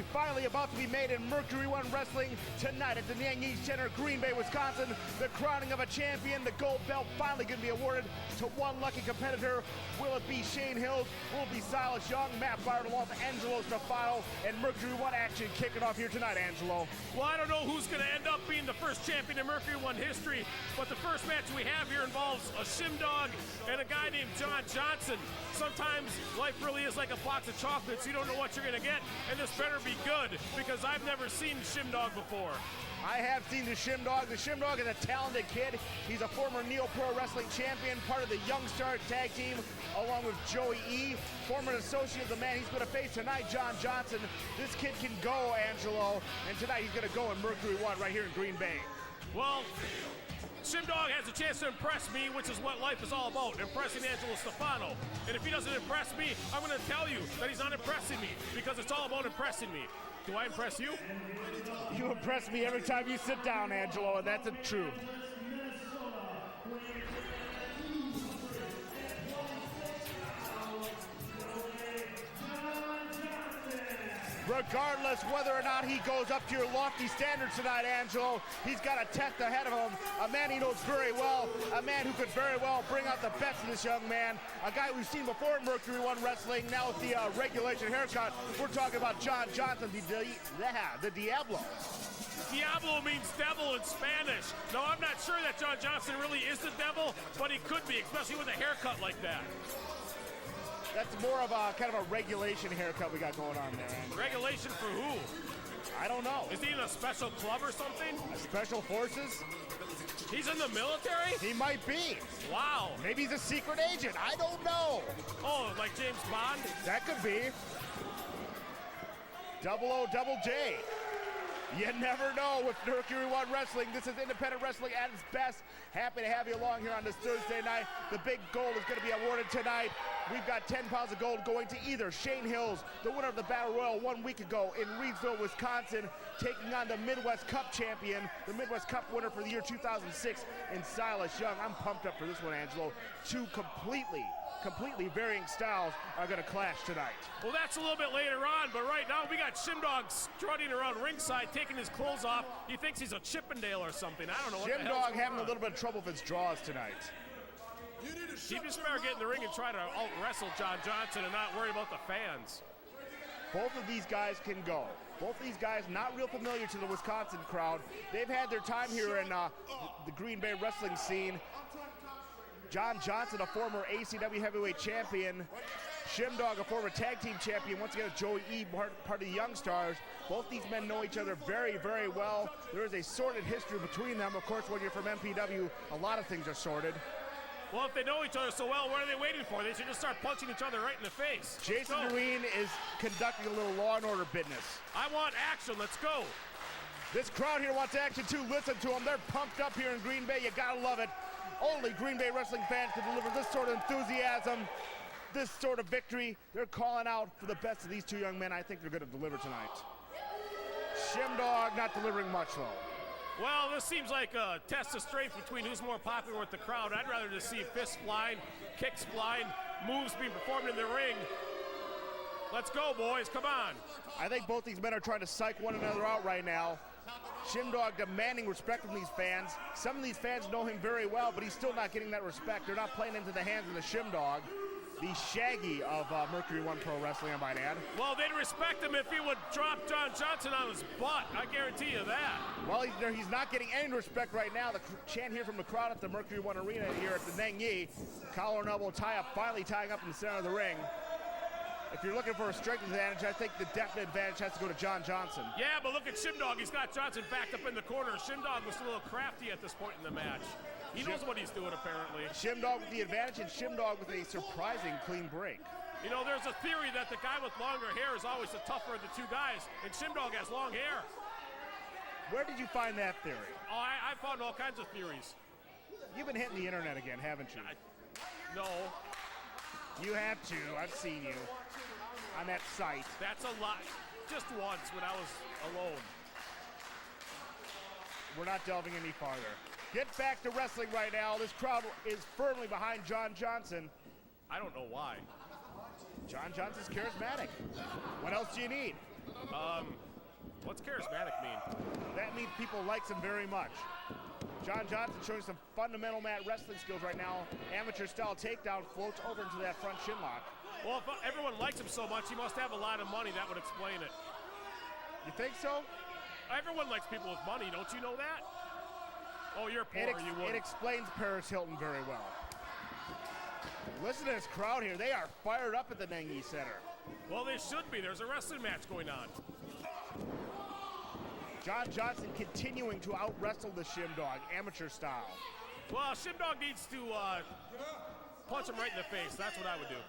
history finally about to be made in Mercury One Wrestling tonight at the Nangy Center, Green Bay, Wisconsin. The crowning of a champion, the gold belt finally going to be awarded to one lucky competitor. Will it be Shane Hills? Will it be Silas Young? Matt Byron along with Angelo Stefano, and Mercury One action kicking off here tonight, Angelo. Well, I don't know who's going to end up being the first champion in Mercury One history, but the first match we have here involves a Shimdog and a guy named John Johnson. Sometimes life really is like a box of chocolates. You don't know what you're going to get, and this better be good, because I've never seen Shimdog before. I have seen the Shimdog. The Shimdog is a talented kid. He's a former Neo Pro Wrestling champion, part of the Young Star tag team, along with Joey E., former associate of the man he's going to face tonight, John Johnson. This kid can go, Angelo, and tonight he's going to go in Mercury One right here in Green Bay. Well, Shimdog has a chance to impress me, which is what life is all about, impressing Angelo Stefano. And if he doesn't impress me, I'm going to tell you that he's not impressing me, because it's all about impressing me. Do I impress you? You impress me every time you sit down, Angelo, and that's the truth. Regardless whether or not he goes up to your lofty standards tonight, Angelo, he's got a test ahead of him. A man he knows very well, a man who could very well bring out the best in this young man. A guy we've seen before in Mercury One Wrestling, now with the regulation haircut. We're talking about John Johnson, the Diablo. Diablo means devil in Spanish. No, I'm not sure that John Johnson really is the devil, but he could be, especially with a haircut like that. That's more of a kind of a regulation haircut we got going on there, Andrew. Regulation for who? I don't know. Is he in a special club or something? Special forces? He's in the military? He might be. Wow. Maybe he's a secret agent. I don't know. Oh, like James Bond? That could be. 00 Double J. You never know with Mercury One Wrestling. This is independent wrestling at its best. Happy to have you along here on this Thursday night. The big gold is going to be awarded tonight. We've got 10 pounds of gold going to either Shane Hills, the winner of the Battle Royal 1 week ago in Reedsville, Wisconsin, taking on the Midwest Cup champion, the Midwest Cup winner for the year 2006 in Silas Young. I'm pumped up for this one, Angelo. Two completely varying styles are going to clash tonight. Well, that's a little bit later on, but right now we got Shimdog strutting around ringside, taking his clothes off. He thinks he's a Chippendale or something. I don't know what the hell's Shimdog going having on. a little bit of trouble with his draws tonight. He just better get in the ring and try to out-wrestle John Johnson and not worry about the fans. Both of these guys can go. Both of these guys not real familiar to the Wisconsin crowd. They've had their time here in the Green Bay wrestling scene. John Johnson, a former ACW heavyweight champion. Shimdog, a former tag team champion. Once again, Joey E., part of the Young Stars. Both these men know each other very, very well. There is a sordid history between them. Of course, when you're from MPW, a lot of things are sordid. Well, if they know each other so well, what are they waiting for? They should just start punching each other right in the face. Jason Green is conducting a little Law and Order business. I want action. Let's go. This crowd here wants action too. Listen to them. They're pumped up here in Green Bay. You gotta love it. Only Green Bay wrestling fans can deliver this sort of enthusiasm, this sort of victory. They're calling out for the best of these two young men. I think they're going to deliver tonight. Shimdog not delivering much, though. Well, this seems like a test of strength between who's more popular with the crowd. I'd rather just see fists flying, kicks flying, moves being performed in the ring. Let's go, boys. Come on. I think both these men are trying to psych one another out right now. Shimdog demanding respect from these fans. Some of these fans know him very well, but he's still not getting that respect. They're not playing into the hands of the Shimdog, the Shaggy of Mercury One Pro Wrestling, I might add. Well, they'd respect him if he would drop John Johnson on his butt. I guarantee you that. Well, he's not getting any respect right now. The chant here from the crowd at the Mercury One Arena here at the Nangy. Collar and elbow tie-up, finally tying up in the center of the ring. If you're looking for a strength advantage, I think the definite advantage has to go to John Johnson. Yeah, but look at Shimdog. He's got Johnson backed up in the corner. Shimdog was a little crafty at this point in the match. He knows what he's doing, apparently. Shimdog with the advantage, and Shimdog with a surprising clean break. You know, there's a theory that the guy with longer hair is always the tougher of the two guys, and Shimdog has long hair. Where did you find that theory? Oh, I found all kinds of theories. You've been hitting the internet again, haven't you? No. You have to. I've seen you on that site. That's a lot. Just once when I was alone. We're not delving any farther. Get back to wrestling right now. This crowd is firmly behind John Johnson. I don't know why. John Johnson's charismatic. What else do you need? What's charismatic mean? That means people likes him very much. John Johnson showing some fundamental mat wrestling skills right now. Amateur style takedown, floats over into that front shin lock. Well, if everyone likes him so much, he must have a lot of money. That would explain it. You think so? Everyone likes people with money. Don't you know that? Oh, you're poor. You would. It explains Paris Hilton very well. Listen to this crowd here. They are fired up at the Nengi Center. Well, they should be. There's a wrestling match going on. John Johnson continuing to out-wrestle the Shimdog, amateur style. Well, Shimdog needs to punch him right in the face. That's what I would do.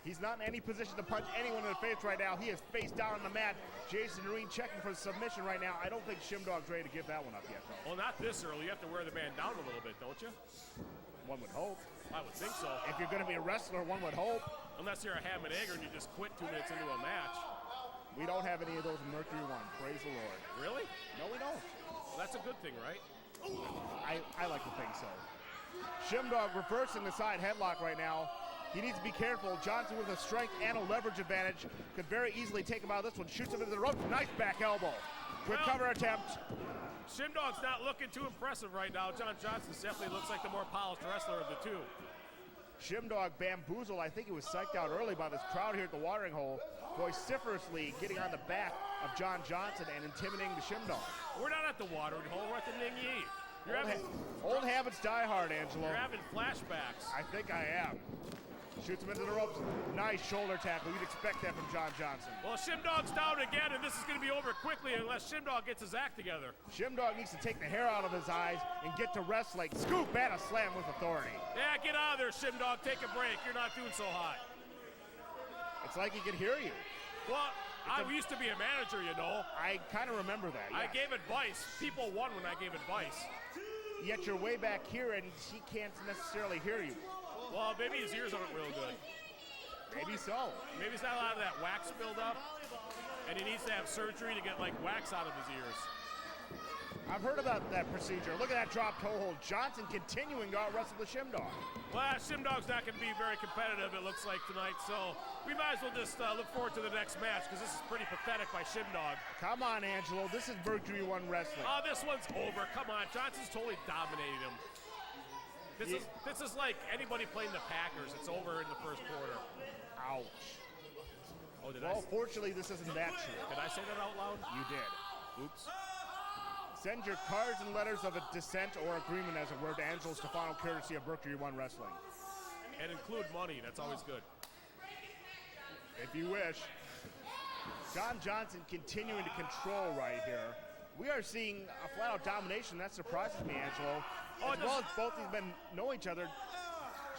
He's not in any position to punch anyone in the face right now. He is face down on the mat. Jason Noreen checking for submission right now. I don't think Shimdog's ready to give that one up yet, though. Well, not this early. You have to wear the man down a little bit, don't you? One would hope. I would think so. If you're going to be a wrestler, one would hope. Unless you're a ham and egger and you just quit 2 minutes into a match. We don't have any of those in Mercury 1. Praise the Lord. Really? No, we don't. Well, that's a good thing, right? I like to think so. Shimdog reversing the side headlock right now. He needs to be careful. Johnson with a strength and a leverage advantage could very easily take him out of this one. Shoots him into the rope. Nice back elbow. Good cover attempt. Shimdog's not looking too impressive right now. John Johnson definitely looks like the more polished wrestler of the two. Shimdog bamboozled. I think he was psyched out early by this crowd here at the watering hole. Vociferously getting on the back of John Johnson and intimidating the Shimdog. We're not at the watering hole. We're at the Ning Yi. Old habits die hard, Angelo. You're having flashbacks. I think I am. Shoots him into the ropes. Nice shoulder tackle. You'd expect that from John Johnson. Well, Shimdog's down again, and this is going to be over quickly unless Shimdog gets his act together. Shimdog needs to take the hair out of his eyes and get to wrestling. Scoop and a slam with authority. Yeah, get out of there, Shimdog. Take a break. You're not doing so hot. It's like he can hear you. Well, I used to be a manager, you know. I kind of remember that, yes. I gave advice. People won when I gave advice. Yet you're way back here and he can't necessarily hear you. Well, maybe his ears aren't real good. Maybe so. Maybe he's got a lot of that wax build up, and he needs to have surgery to get like wax out of his ears. I've heard about that procedure. Look at that drop toe hold. Johnson continuing to out-wrestle the Shimdog. Well, Shimdog's not going to be very competitive, it looks like, tonight, so we might as well just look forward to the next match, because this is pretty pathetic by Shimdog. Come on, Angelo. This is Mercury 1 Wrestling. Oh, this one's over. Come on. Johnson's totally dominated him. This is like anybody playing the Packers. It's over in the first quarter. Ouch. Oh, well, fortunately, this isn't that true. Did I say that out loud? You did. Oops. Send your cards and letters of a dissent or agreement, as it were, to Angelo Stefano, courtesy of Mercury 1 Wrestling. And include money. That's always good. If you wish. John Johnson continuing to control right here. We are seeing a flat-out domination. That surprises me, Angelo. As well as both these men know each other.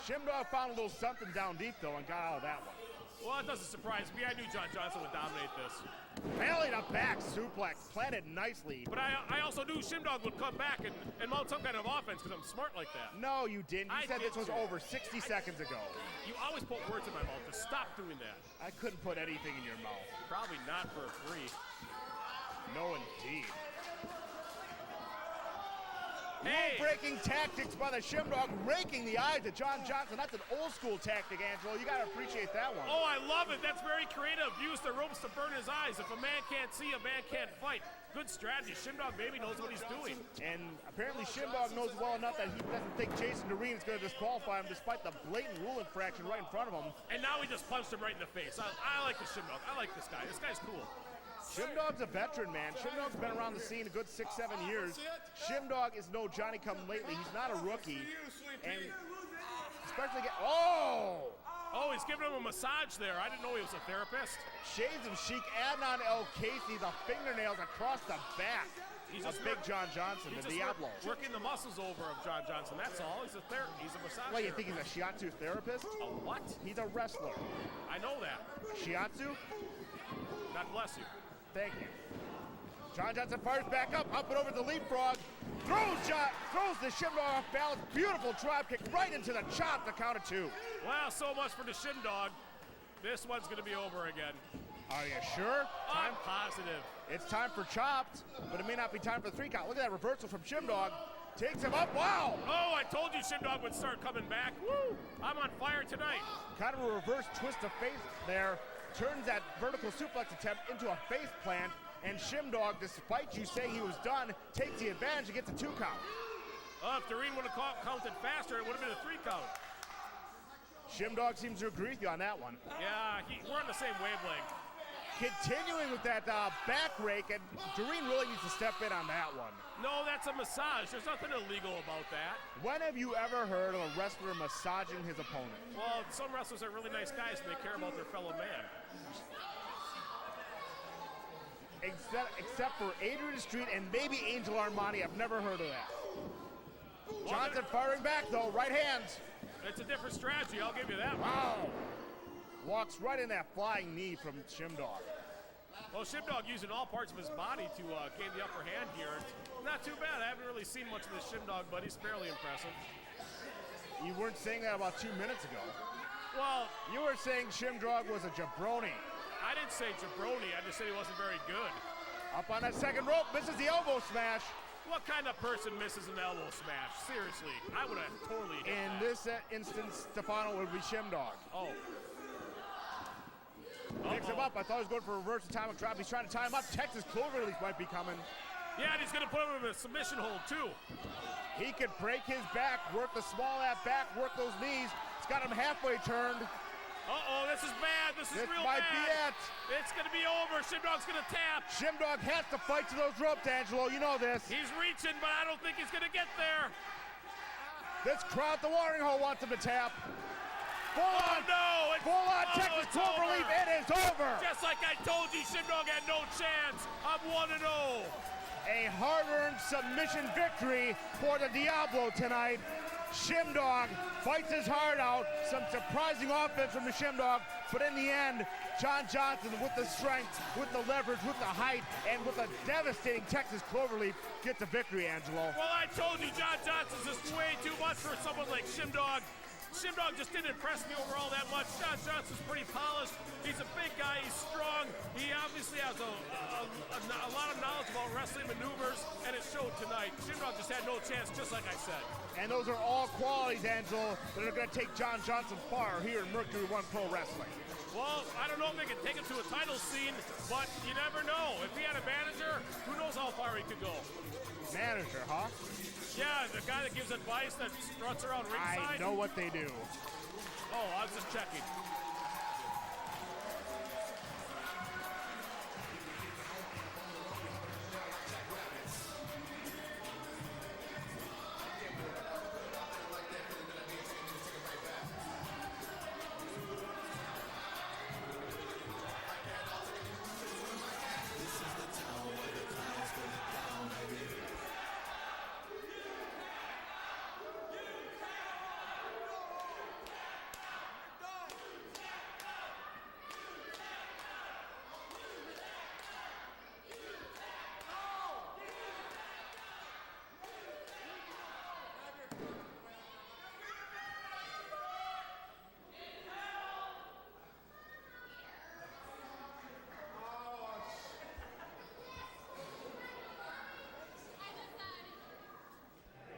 Shimdog found a little something down deep, though, and got out of that one. Well, it doesn't surprise me. I knew John Johnson would dominate this. Belly to back suplex, planted nicely. But I also knew Shimdog would come back and mount some kind of offense because I'm smart like that. No, you didn't. You said this was over 60 seconds ago. You always put words in my mouth. Just stop doing that. I couldn't put anything in your mouth. Probably not for free. No, indeed. Hey. Rule-breaking tactics by the Shimdog, raking the eyes of John Johnson. That's an old-school tactic, Angelo. You got to appreciate that one. Oh, I love it. That's very creative. Use the ropes to burn his eyes. If a man can't see, a man can't fight. Good strategy. Shimdog maybe knows what he's doing. And apparently Shimdog knows well enough that he doesn't think Jason Doreen is going to disqualify him despite the blatant rule infraction right in front of him. And now he just punched him right in the face. I like the Shimdog. I like this guy. This guy's cool. Shimdog's a veteran, man. Shimdog's been around the scene a good 6-7 years. Shimdog is no Johnny-come-lately. He's not a rookie. And especially Oh, he's giving him a massage there. I didn't know he was a therapist. Shades of Chic, Adnan El Casey, the fingernails across the back. He's a big John Johnson, the Diablo. Working the muscles over of John Johnson, that's all. He's a massage. Well, you think he's a shiatsu therapist? A what? He's a wrestler. I know that. Shiatsu? God bless you. Thank you. John Johnson fires back up and over the leapfrog. Throws the Shimdog off balance. Beautiful drop kick right into the chop, the count of 2. Well, so much for the Shimdog. This one's going to be over again. Are you sure? I'm positive. It's time for chopped, but it may not be time for the 3 count. Look at that reversal from Shimdog. Takes him up. Wow! Oh, I told you Shimdog would start coming back. Woo! I'm on fire tonight. Kind of a reverse twist of fate there. turns that vertical suplex attempt into a face plant, and Shimdog, despite you saying he was done, takes the advantage and gets a 2 count. If Doreen would have counted faster, it would have been a 3 count. Shimdog seems to agree with you on that one. Yeah, we're on the same wavelength. Continuing with that back rake, and Doreen really needs to step in on that one. No, that's a massage. There's nothing illegal about that. When have you ever heard of a wrestler massaging his opponent? Well, some wrestlers are really nice guys and they care about their fellow man. Except for Adrian Street and maybe Angel Armani, I've never heard of that. Johnson firing back though, right hands. It's a different strategy, I'll give you that one. Wow. Walks right in that flying knee from Shimdog. Well, Shimdog using all parts of his body to gain the upper hand here. It's not too bad. I haven't really seen much of this Shimdog, but he's fairly impressive. You weren't saying that about 2 minutes ago. Well, you were saying Shimdog was a jabroni. I didn't say jabroni. I just said he wasn't very good. Up on that second rope, misses the elbow smash. What kind of person misses an elbow smash? Seriously, I would have totally hit In that. this instance, Stefano would be Shimdog. Oh. Picks him up. I thought he was going for a reverse atomic drop. He's trying to tie him up. Texas clover release might be coming. Yeah, and he's going to put him in a submission hold, too. He could break his back, work the small ab back, work those knees. It's got him halfway turned. Uh-oh, this is bad. This is real bad. This might be it. It's going to be over. Shimdog's going to tap. Shimdog has to fight to those ropes, Angelo. You know this. He's reaching, but I don't think he's going to get there. This crowd, the watering hole, wants him to tap. Full on Texas clover leaf. It is over. Just like I told you, Shimdog had no chance. I'm 1-0. A hard-earned submission victory for the Diablo tonight. Shimdog fights his heart out. Some surprising offense from the Shimdog, but in the end, John Johnson, with the strength, with the leverage, with the height, and with a devastating Texas cloverleaf, gets a victory, Angelo. Well, I told you, John Johnson's just way too much for someone like Shimdog. Shimdog just didn't impress me overall that much. John Johnson's pretty polished. He's a big guy. He's strong. He obviously has a lot of knowledge about wrestling maneuvers, and it showed tonight. Shimdog just had no chance, just like I said. And those are all qualities, Angelo, that are going to take John Johnson far here in Mercury One Pro Wrestling. Well, I don't know if they can take him to a title scene, but you never know. If he had a manager, who knows how far he could go. Manager, huh? Yeah, the guy that gives advice that struts around ringside. I know what they do. Oh, I was just checking.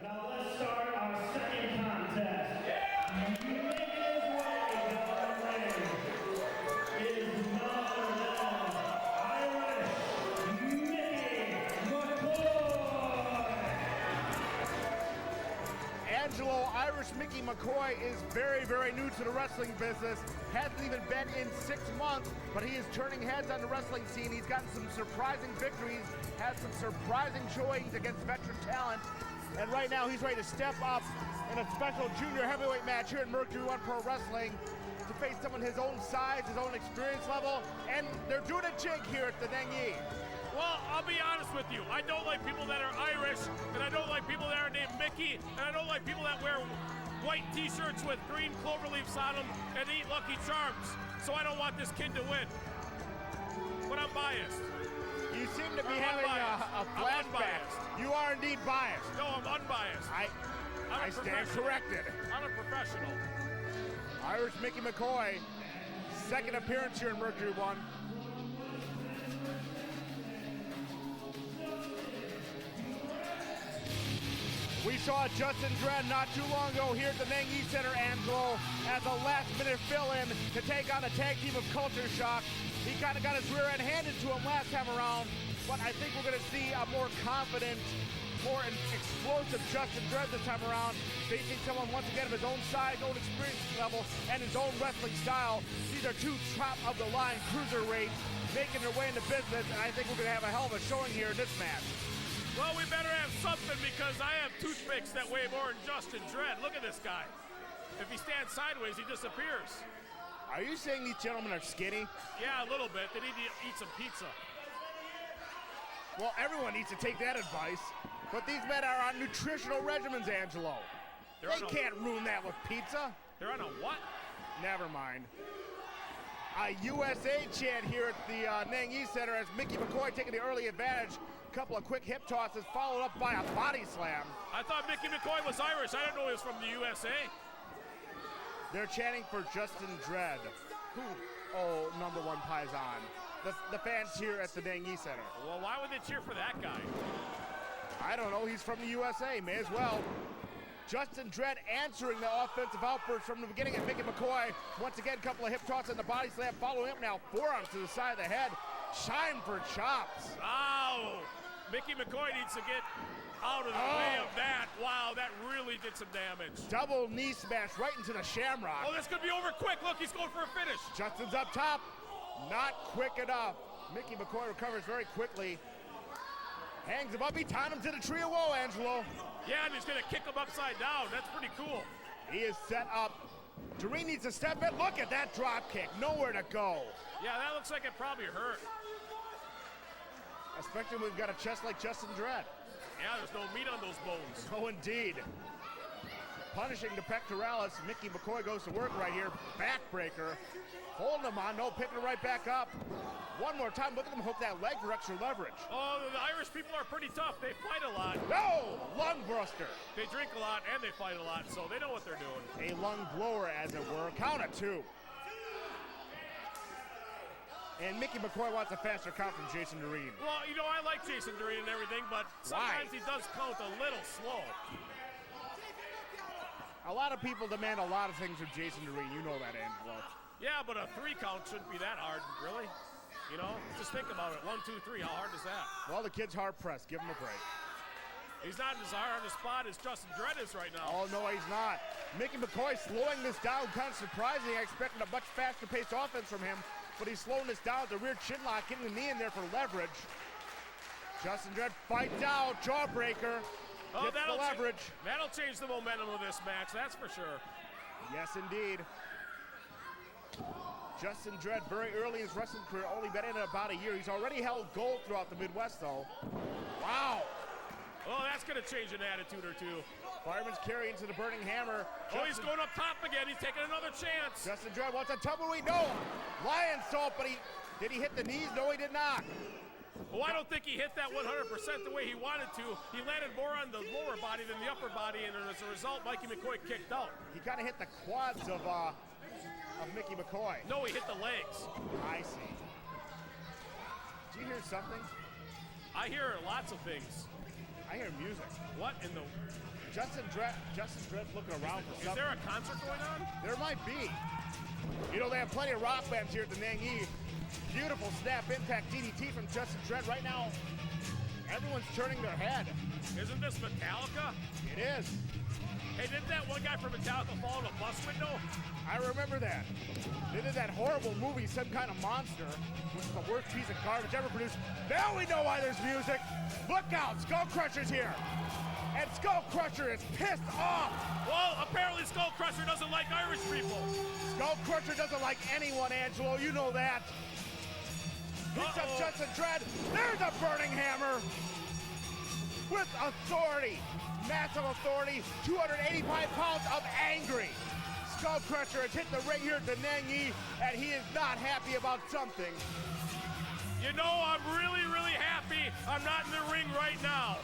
Now let's start our second contest. Making his way down the ring is none other than Irish Mickey McCoy. Angelo, Irish Mickey McCoy is very, very new to the wrestling business. Hasn't even been in 6 months, but he is turning heads on the wrestling scene. He's gotten some surprising victories, has some surprising showings against veteran talent. And right now he's ready to step up in a special junior heavyweight match here in Mercury One Pro Wrestling to face someone his own size, his own experience level, and they're doing a jig here at the Deng Yi. Well, I'll be honest with you. I don't like people that are Irish, and I don't like people that are named Mickey, and I don't like people that wear white t-shirts with green clover leaves on them and eat Lucky Charms. So I don't want this kid to win. But I'm biased. You seem to be having a flashback. You are indeed biased. No, I'm unbiased. I stand corrected. I'm a professional. Irish Mickey McCoy, second appearance here in Mercury One. We saw Justin Dredd not too long ago here at the Nangi Center, Angelo, as a last-minute fill-in to take on the tag team of Culture Shock. He kind of got his rear end handed to him last time around, but I think we're going to see a more confident, more explosive Justin Dredd this time around, facing someone once again of his own size, own experience level, and his own wrestling style. These are two top-of-the-line cruiserweights making their way into business, and I think we're going to have a hell of a showing here in this match. Well, we better have something because I have toothpicks that weigh more than Justin Dredd. Look at this guy. If he stands sideways, he disappears. Are you saying these gentlemen are skinny? Yeah, a little bit. They need to eat some pizza. Well, everyone needs to take that advice. But these men are on nutritional regimens, Angelo. They can't ruin that with pizza. They're on a what? Never mind. A USA chant here at the Nangi Center as Mickey McCoy taking the early advantage. Couple of quick hip tosses followed up by a body slam. I thought Mickey McCoy was Irish. I didn't know he was from the USA. They're chanting for Justin Dredd. Who? Oh, number one Paisan. The fans here at the Nangi Center. Well, why would they cheer for that guy? I don't know. He's from the USA. May as well. Justin Dredd answering the offensive outburst from the beginning, and Mickey McCoy once again, couple of hip tosses and the body slam, following up now, forearms to the side of the head. Shine for chops. Ow! Mickey McCoy needs to get out of the way of that. Wow, that really did some damage. Double knee smash right into the shamrock. Oh, this could be over quick. Look, he's going for a finish. Justin's up top. Not quick enough. Mickey McCoy recovers very quickly. Hangs him up. He tied him to the tree of woe, Angelo. Yeah, and he's going to kick him upside down. That's pretty cool. He is set up. Doreen needs to step in. Look at that drop kick. Nowhere to go. Yeah, that looks like it probably hurt. Especially when we've got a chest like Justin Dredd. Yeah, there's no meat on those bones. Oh, indeed. Punishing the pectoralis. Mickey McCoy goes to work right here. Backbreaker. Holding him on. No, picking him right back up. One more time. Look at them hook that leg for extra leverage. Oh, the Irish people are pretty tough. They fight a lot. No! Lung buster. They drink a lot and they fight a lot, so they know what they're doing. A lung blower, as it were. Count of two. And Mickey McCoy wants a faster count from Jason Doreen. Well, you know, I like Jason Doreen and everything, but sometimes he does count a little slow. A lot of people demand a lot of things from Jason Doreen. You know that, Angelo. Yeah, but a 3 count shouldn't be that hard, really. You know, just think about it. 1, 2, 3. How hard is that? Well, the kid's hard pressed. Give him a break. He's not as hard on the spot as Justin Dredd is right now. Oh, no, he's not. Mickey McCoy slowing this down, kind of surprising. I expected a much faster paced offense from him, but he's slowing this down with the rear chin lock, getting the knee in there for leverage. Justin Dredd fights out, jawbreaker. Oh, gets the leverage. That'll change the momentum of this match, that's for sure. Yes, indeed. Justin Dredd, very early in his wrestling career, only been in it about a year. He's already held gold throughout the Midwest, though. Wow. Oh, that's going to change an attitude or two. Fireman's carry into the burning hammer. Oh, he's going up top again. He's taking another chance. Justin Dredd wants a tumbleweed. No. Lion salt, but did he hit the knees? No, he did not. Oh, I don't think he hit that 100% the way he wanted to. He landed more on the lower body than the upper body, and as a result, Mikey McCoy kicked out. He kind of hit the quads of Mickey McCoy. No, he hit the legs. I see. Do you hear something? I hear lots of things. I hear music. What in the... Justin Dredd's looking around for something. Is there a concert going on? There might be. You know, they have plenty of rock bands here at the Nangi. Beautiful snap impact DDT from Justin Dredd. Right now, everyone's turning their head. Isn't this Metallica? It is. Hey, didn't that one guy from Metallica fall in a bus window? I remember that. They did that horrible movie, Some Kind of Monster, which is the worst piece of garbage ever produced. Now we know why there's music. Look out, Skull Crusher's here. And Skull Crusher is pissed off. Well, apparently Skull Crusher doesn't like Irish people. Skull Crusher doesn't like anyone, Angelo. You know that. Picks up Justin Dredd. There's a burning hammer. With authority. Massive authority. 285 pounds of angry. Skull Crusher has hit the ring here at the Nangi, and he is not happy about something. You know, I'm really, really happy I'm not in the ring right now.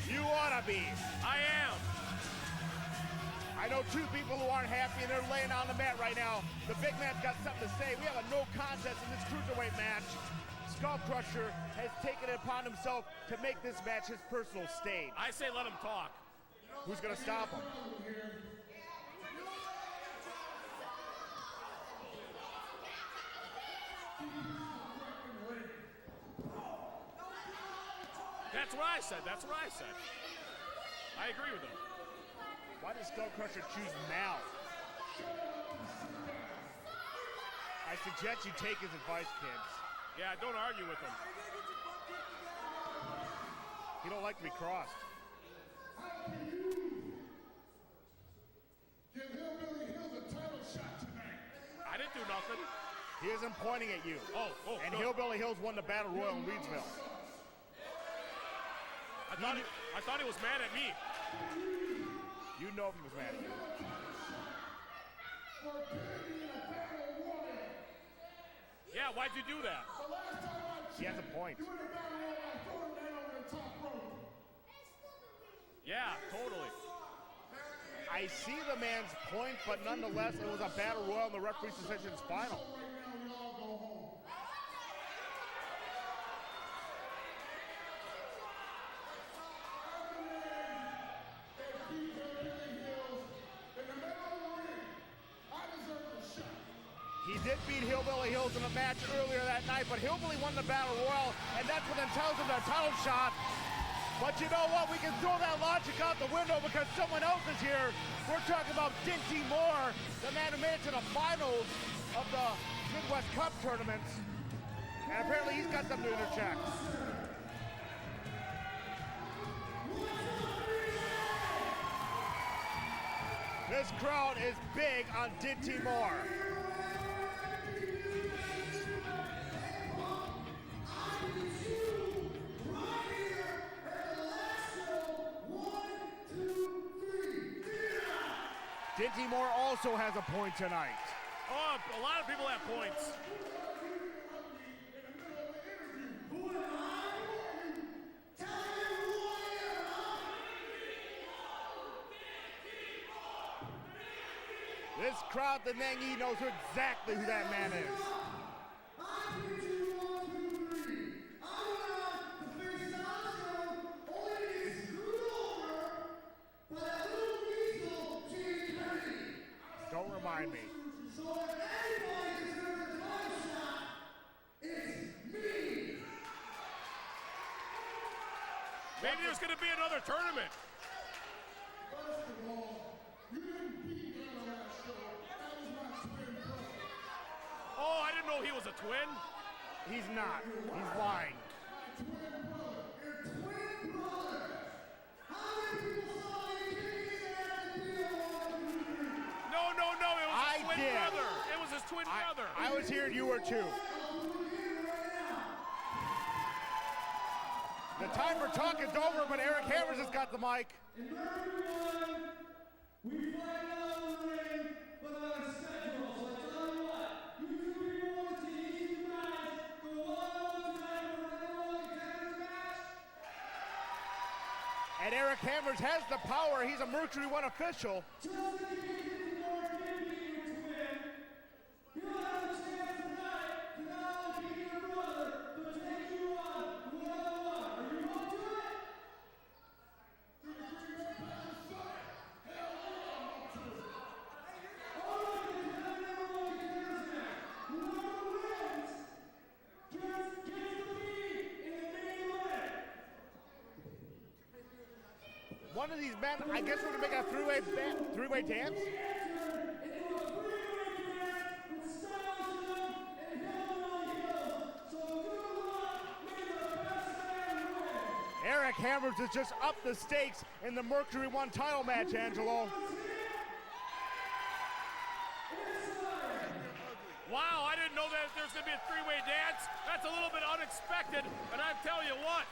You ought to be. I am. I know two people who aren't happy, and they're laying on the mat right now. The big man's got something to say. We have a no contest in this cruiserweight match. Skull Crusher has taken it upon himself to make this match his personal stage. I say let him talk. Who's going to stop him? That's what I said. That's what I said. I agree with him. Why does Skull Crusher choose now? I suggest you take his advice, kids. Yeah, don't argue with him. He don't like to be crossed. Give Hillbilly Hills a title shot tonight. I didn't do nothing. He isn't pointing at you. Oh, And good. Hillbilly Hills won the Battle Royal in Reedsville. I thought he was mad at me. You know if he was mad at you. Yeah, why'd you do that? He has a point. Yeah, totally. I see the man's point, but nonetheless, it was a Battle Royal in the referee's decision is final. He did beat Hillbilly Hills in a match earlier that night, but Hillbilly won the Battle Royal, and that's what entitles him to a title shot. But you know what? We can throw that logic out the window because someone else is here. We're talking about Dinty Moore, the man who made it to the finals of the Midwest Cup tournaments. And apparently he's got something to interject. This crowd is big on Dinty Moore. Dinty Moore also has a point tonight. Oh, a lot of people have points. This crowd, the Nangi, knows exactly who that man is. Don't remind me. Maybe there's going to be another tournament. Oh, I didn't know he was a twin. He's not. He's lying. No, it was his twin brother. It was his twin brother. I was here and you were too. The time for talk is over, but Eric Hammers has got the mic. We fight out of the ring, but on a schedule. So I tell you what, you two people want to eat you guys go one tonight for an NLA tennis match. And Eric Hammers has the power. He's a Mercury One official. Just in case you more giving your twin, you'll have a chance tonight to not only beat your brother, but take you on one-on-one. Are you up to it? One of these men, I guess we're gonna make a three-way dance. Eric Hammers has just upped the stakes in the Mercury One title match, Angelo. Wow, I didn't know that there's going to be a three-way dance. That's a little bit unexpected, and I tell you what,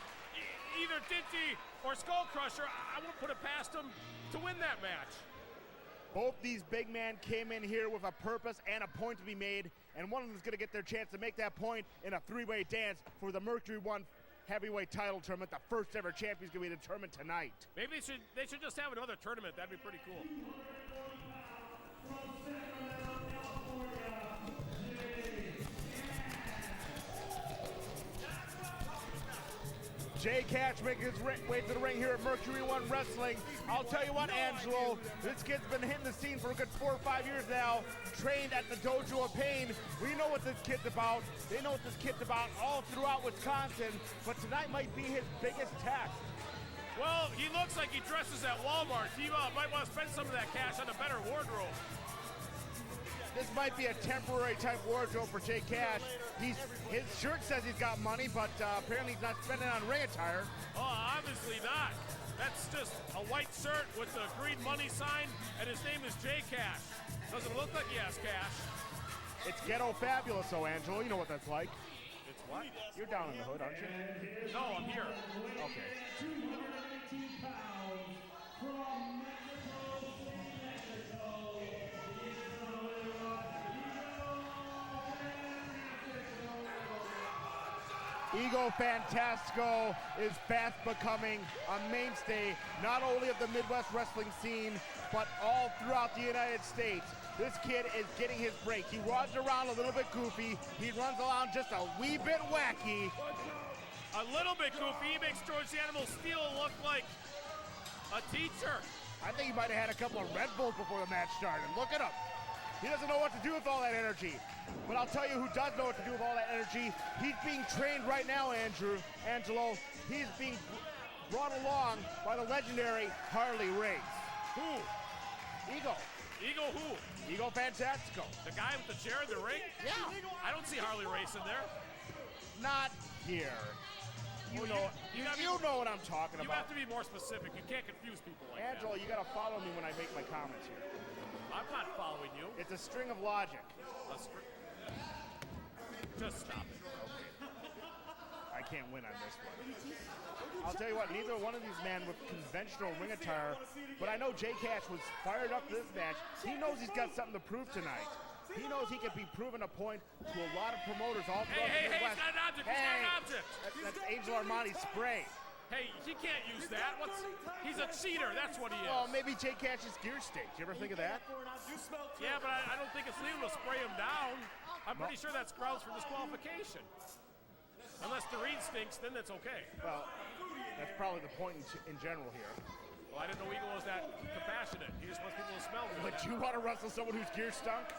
either Dinty or Skull Crusher, I won't put it past them to win that match. Both these big men came in here with a purpose and a point to be made, and one of them is going to get their chance to make that point in a three-way dance for the Mercury One heavyweight title tournament. The first ever champion is going to be determined tonight. Maybe they should just have another tournament. That'd be pretty cool. Jay Cash making his way to the ring here at Mercury One Wrestling. I'll tell you what, Angelo, this kid's been hitting the scene for a good 4 or 5 years now, trained at the Dojo of Pain. We know what this kid's about. They know what this kid's about all throughout Wisconsin, but tonight might be his biggest test. Well, he looks like he dresses at Walmart. He might want to spend some of that cash on a better wardrobe. This might be a temporary type wardrobe for Jay Cash. His shirt says he's got money, but apparently he's not spending on ring attire. Oh, obviously not. That's just a white shirt with the green money sign, and his name is Jay Cash. Doesn't look like he has cash. It's ghetto fabulous, though, Angelo. You know what that's like. It's what? You're down in the hood, aren't you? No, I'm here. Okay. 218 pounds from Mexico City, Mexico. Ego Fantastico is fast becoming a mainstay not only of the Midwest wrestling scene, but all throughout the United States. This kid is getting his break. He runs around a little bit goofy. He runs around just a wee bit wacky. A little bit goofy. He makes George the Animal Steel look like a teacher. I think he might have had a couple of Red Bulls before the match started. Look at him. He doesn't know what to do with all that energy. But I'll tell you who does know what to do with all that energy. He's being trained right now, Angelo. He's being brought along by the legendary Harley Race. Who? Ego. Ego who? Ego Fantastico. The guy with the chair in the ring? Yeah. I don't see Harley Race in there. Not here. You know what I'm talking You about. have to be more specific. You can't confuse people like Angelo, that. you gotta follow me when I make my comments here. I'm not following you. It's a string of logic. Just stop it. I can't win on this one. I'll tell you what, neither one of these men with conventional ring attire, but I know Jay Cash was fired up for this match. He knows he's got something to prove tonight. He knows he can be proven a point to a lot of promoters all throughout the Hey, Midwest. he's got an object. He's got an object. That's Angel Armani's spray. Hey, he can't use that. He's a cheater. That's what he is. Well, maybe Jay Cash's gear stakes. You ever think of that? Yeah, but I don't think it's legal to spray him down. I'm pretty sure that's grounds for disqualification. Unless the reed stinks, then it's okay. Well, that's probably the point in general here. Well, I didn't know Eagle was that compassionate. He just wants people to smell good. But you want to wrestle someone whose gear stunk?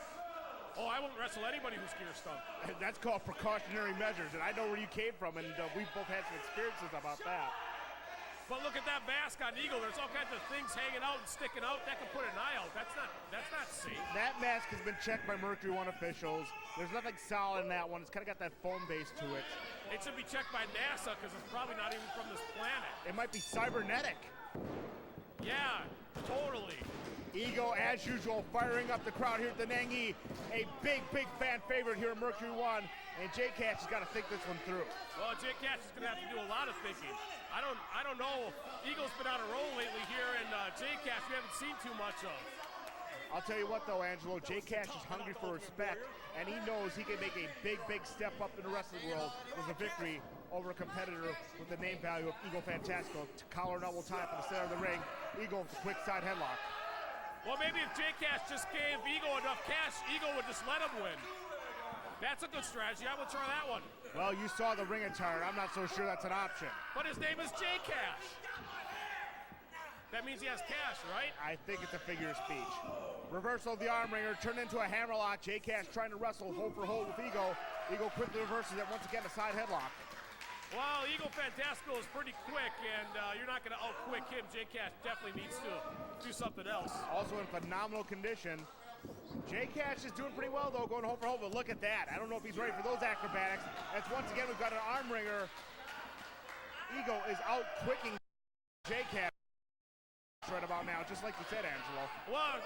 Oh, I won't wrestle anybody whose gear stunk. That's called precautionary measures, and I know where you came from, and we've both had some experiences about that. But look at that mask on Eagle. There's all kinds of things hanging out and sticking out. That could put an eye out. That's not safe. That mask has been checked by Mercury One officials. There's nothing solid in that one. It's kind of got that foam base to it. It should be checked by NASA because it's probably not even from this planet. It might be cybernetic. Yeah, totally. Ego, as usual, firing up the crowd here at the Nangi. A big, big fan favorite here at Mercury One. And Jay Cash has got to think this one through. Well, Jay Cash is going to have to do a lot of thinking. I don't know. Eagle's been on a roll lately here, and Jay Cash we haven't seen too much of. I'll tell you what, though, Angelo, Jay Cash is hungry for respect, and he knows he can make a big, big step up in the wrestling world with a victory over a competitor with the name value of Eagle Fantastico. Collar double tie from the center of the ring. Eagle with the quick side headlock. Well, maybe if Jay Cash just gave Eagle enough cash, Eagle would just let him win. That's a good strategy. I would try that one. Well, you saw the ring attire. I'm not so sure that's an option. But his name is Jay Cash. That means he has cash, right? I think it's a figure of speech. Reversal of the arm wringer turned into a hammerlock. Jay Cash trying to wrestle hold for hold with Ego. Ego quickly reverses it once again, a side headlock. Well, Eagle Fantastico is pretty quick, and you're not going to out-quick him. Jay Cash definitely needs to do something else. Also in phenomenal condition. Jay Cash is doing pretty well, though, going hold for hold, but look at that. I don't know if he's ready for those acrobatics. As once again, we've got an arm wringer. Ego is out-quicking Jay Cash right about now, just like you said, Angelo. Well,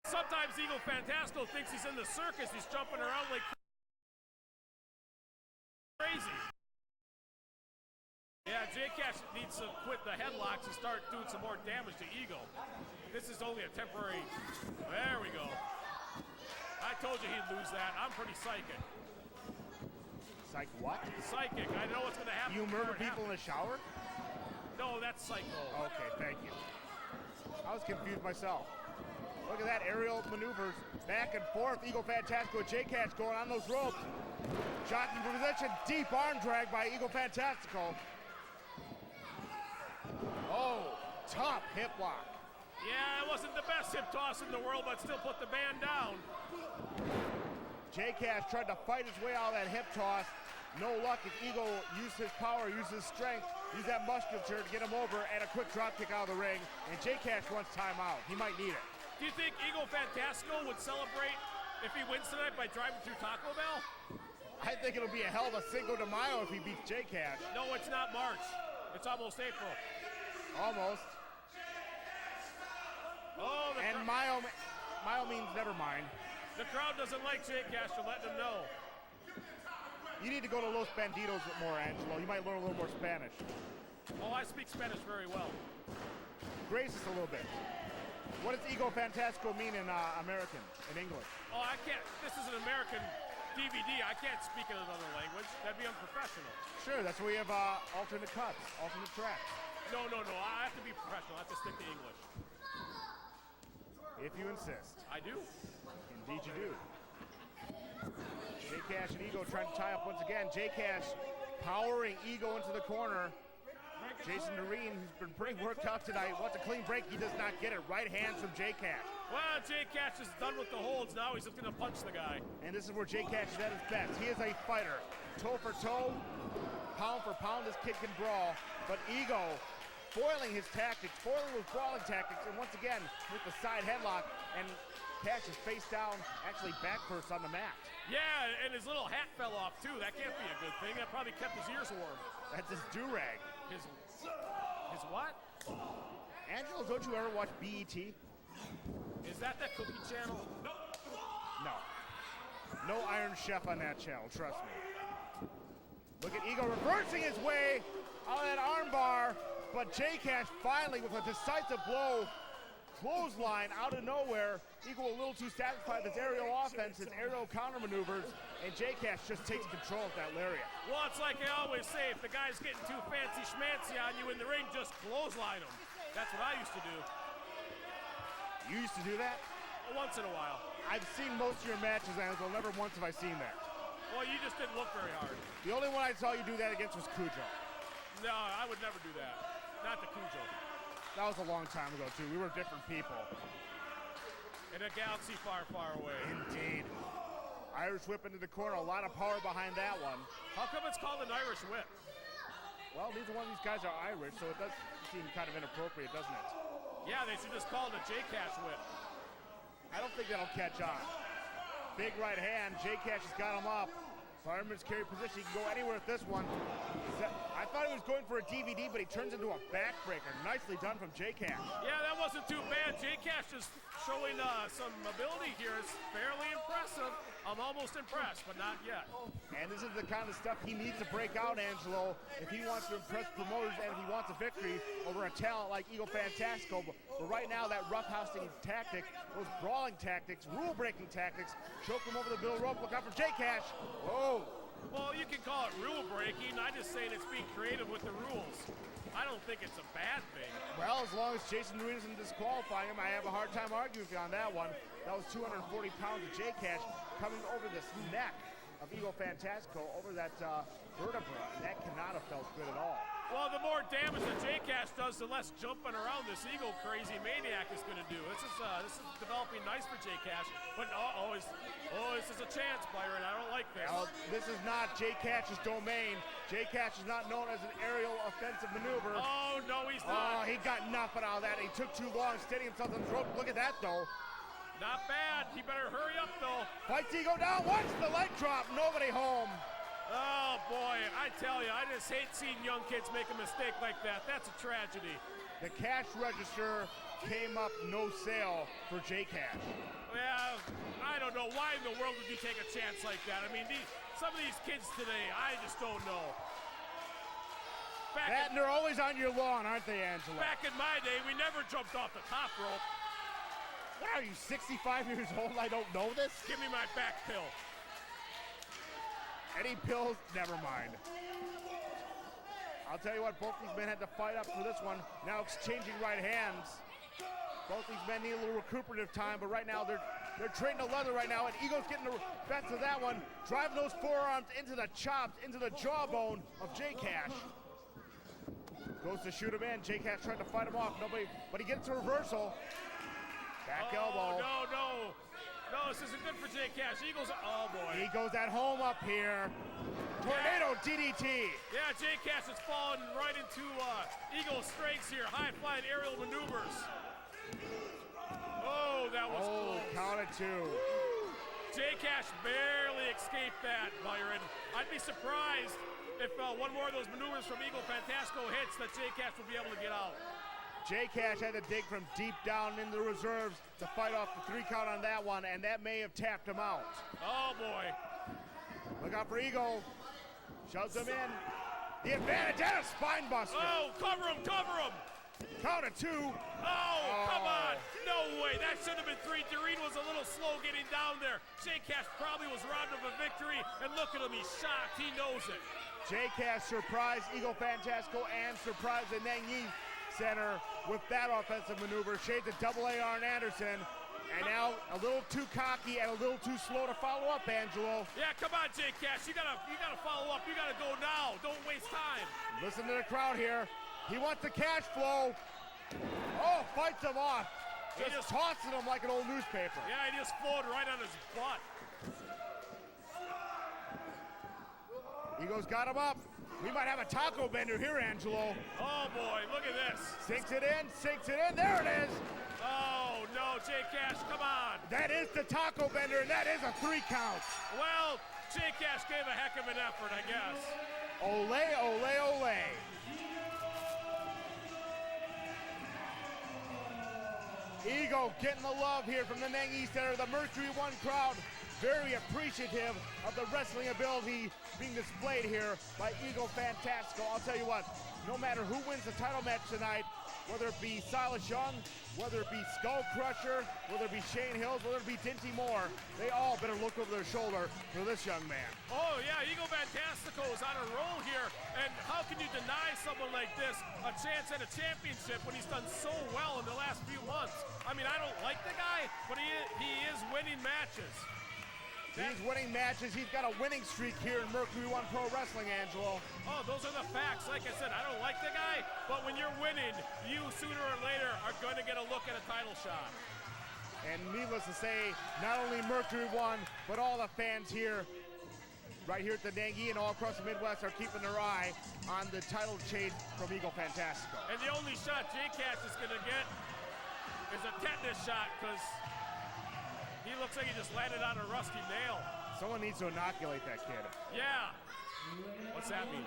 sometimes Eagle Fantastico thinks he's in the circus. He's jumping around like crazy. Yeah, Jay Cash needs to quit the headlocks and start doing some more damage to Ego. This is only a temporary. There we go. I told you he'd lose that. I'm pretty psychic. Psych what? Psychic. I know what's going to happen. You murder before it people in the shower? No, that's psycho. Okay, thank you. I was confused myself. Look at that, aerial maneuvers, back and forth. Eagle Fantastico with J-Cash going on those ropes. Jockeying for position, deep arm drag by Eagle Fantastico. Oh, tough hip lock. Yeah, it wasn't the best hip toss in the world, but still put the man down. J-Cash tried to fight his way out of that hip toss. No luck as Eagle used his power, used his strength, used that musculature to get him over, and a quick drop kick out of the ring. And J-Cash wants timeout. He might need it. Do you think Eagle Fantastico would celebrate if he wins tonight by driving through Taco Bell? I think it'll be a hell of a Cinco de Mayo if he beats J-Cash. No, it's not March. It's almost April. Almost. Oh, and Mayo means never mind. The crowd doesn't like J-Cash, so let them know. You need to go to Los Banditos more, Angelo. You might learn a little more Spanish. Oh, I speak Spanish very well. Grace us a little bit. What does Eagle Fantastico mean in American, in English? Oh, I can't. This is an American DVD. I can't speak in another language. That'd be unprofessional. Sure, that's where we have alternate cuts, alternate tracks. No. I have to be professional. I have to stick to English. If you insist. I do. Indeed you do. J-Cash and Ego trying to tie up once again. J-Cash powering Ego into the corner. Jason Doreen, who's been pretty worked out tonight, wants a clean break. He does not get it. Right hands from J-Cash. Well, J-Cash is done with the holds. Now he's just going to punch the guy. And this is where J-Cash is at his best. He is a fighter. Toe for toe, pound for pound, this kid can brawl. But Ego foiling his tactics, foiling with brawling tactics, and once again with the side headlock, and Cash is face down, actually back first on the mat. Yeah, and his little hat fell off too. That can't be a good thing. That probably kept his ears warm. That's his do-rag. His what? Angelo, don't you ever watch BET? Is that Cookie Channel? No. No Iron Chef on that channel, trust me. Look at Ego reversing his way out of that armbar, but J-Cash finally with a decisive blow, clothesline out of nowhere. Ego a little too satisfied with his aerial offense, his aerial counter maneuvers, and J-Cash just takes control of that lariat. Well, it's like I always say, if the guy's getting too fancy schmancy on you in the ring, just clothesline him. That's what I used to do. You used to do that? Once in a while. I've seen most of your matches, Angelo. Never once have I seen that. Well, you just didn't look very hard. The only one I saw you do that against was Cujo. No, I would never do that. Not the Cujo. That was a long time ago, too. We were different people. In a galaxy far, far away. Indeed. Irish whip into the corner. A lot of power behind that one. How come it's called an Irish whip? Well, neither one of these guys are Irish, so it does seem kind of inappropriate, doesn't it? Yeah, they should just call it a J-Cash whip. I don't think that'll catch on. Big right hand. J-Cash has got him up. Fireman's carry position. He can go anywhere with this one. I thought he was going for a DVD, but he turns into a backbreaker. Nicely done from J-Cash. Yeah, that wasn't too bad. J-Cash is showing some ability here. It's fairly impressive. I'm almost impressed, but not yet. And this is the kind of stuff he needs to break out, Angelo, if he wants to impress promoters and if he wants a victory over a talent like Eagle Fantastico. But right now, that roughhousing tactic, those brawling tactics, rule-breaking tactics, choke him over the middle rope. Look out for J-Cash. Whoa. Well, you can call it rule breaking. I'm just saying it's being creative with the rules. I don't think it's a bad thing. Well, as long as Jason Reed doesn't disqualify him, I have a hard time arguing with you on that one. That was 240 pounds of J-Cash coming over this neck of Eagle Fantastico, over that vertebra, and that cannot have felt good at all. Well, the more damage that J-Cash does, the less jumping around this Eagle crazy maniac is going to do. This is developing nice for J-Cash, but this is a chance, Byron. I don't like this. Well, this is not J-Cash's domain. J-Cash is not known as an aerial offensive maneuver. Oh, no, he's Oh, not. he got nothing out of that. He took too long, steadying himself on the throat. Look at that, though. Not bad. He better hurry up, though. Fights Ego down. Watch the leg drop. Nobody home. Oh, boy. I tell you, I just hate seeing young kids make a mistake like that. That's a tragedy. The cash register came up no sale for J-Cash. Well, I don't know. Why in the world would you take a chance like that? I mean, some of these kids today, I just don't know. And they're always on your lawn, aren't they, Angela? Back in my day, we never jumped off the top rope. What are you, 65 years old? I don't know this? Give me my back pill. Any pills? Never mind. I'll tell you what, both these men had to fight up for this one. Now exchanging right hands. Both these men need a little recuperative time, but right now they're trading the leather right now, and Ego's getting the best of that one, driving those forearms into the chops, into the jawbone of J Cash. Goes to shoot him in. J Cash trying to fight him off. Nobody, but he gets a reversal. Back elbow. No, this isn't good for J Cash. Eagles, oh boy. Ego's at home up here. Tornado DDT. Yeah, J Cash is falling right into Eagle's strengths here. High flying aerial maneuvers. Oh, that was close. Count it 2. J Cash barely escaped that, Byron. I'd be surprised if one more of those maneuvers from Eagle Fantasco hits that J Cash will be able to get out. J Cash had to dig from deep down in the reserves to fight off the 3 count on that one, and that may have tapped him out. Oh boy. Look out for Eagle. Shoves him in. The advantage and a spine buster. Oh, cover him. Count it 2. Oh, come on. No way. That should have been 3. Doreen was a little slow getting down there. J Cash probably was robbed of a victory, and look at him. He's shocked. He knows it. J Cash surprised Eagle Fantasco and surprised the Nangyi Center with that offensive maneuver. Shades of double A Arn Anderson. And now a little too cocky and a little too slow to follow up, Angelo. Yeah, come on, J Cash. You gotta follow up. You gotta go now. Don't waste time. Listen to the crowd here. He wants the cash flow. Oh, fights him off. Just tossing him like an old newspaper. Yeah, he just flowed right on his butt. Ego's got him up. We might have a taco bender here, Angelo. Oh boy, look at this. Sinks it in. There it is. Oh no, J Cash, come on. That is the taco bender, and that is a 3 count. Well, J Cash gave a heck of an effort, I guess. Ole, ole, ole. Ego getting the love here from the Nangyi Center. The Mercury One crowd very appreciative of the wrestling ability being displayed here by Eagle Fantasco. I'll tell you what, no matter who wins the title match tonight, whether it be Silas Young, whether it be Skull Crusher, whether it be Shane Hills, whether it be Dinty Moore, they all better look over their shoulder for this young man. Oh yeah, Eagle Fantastico is on a roll here, and how can you deny someone like this a chance at a championship when he's done so well in the last few months? I mean, I don't like the guy, but he is winning matches. He's winning matches. He's got a winning streak here in Mercury One Pro Wrestling, Angelo. Oh, those are the facts. Like I said, I don't like the guy, but when you're winning, you sooner or later are going to get a look at a title shot. And needless to say, not only Mercury One, but all the fans here, right here at the Nangyi and all across the Midwest, are keeping their eye on the title chase from Eagle Fantastico. And the only shot J Cash is going to get is a tetanus shot, because he looks like he just landed on a rusty nail. Someone needs to inoculate that kid. Yeah. What's that mean?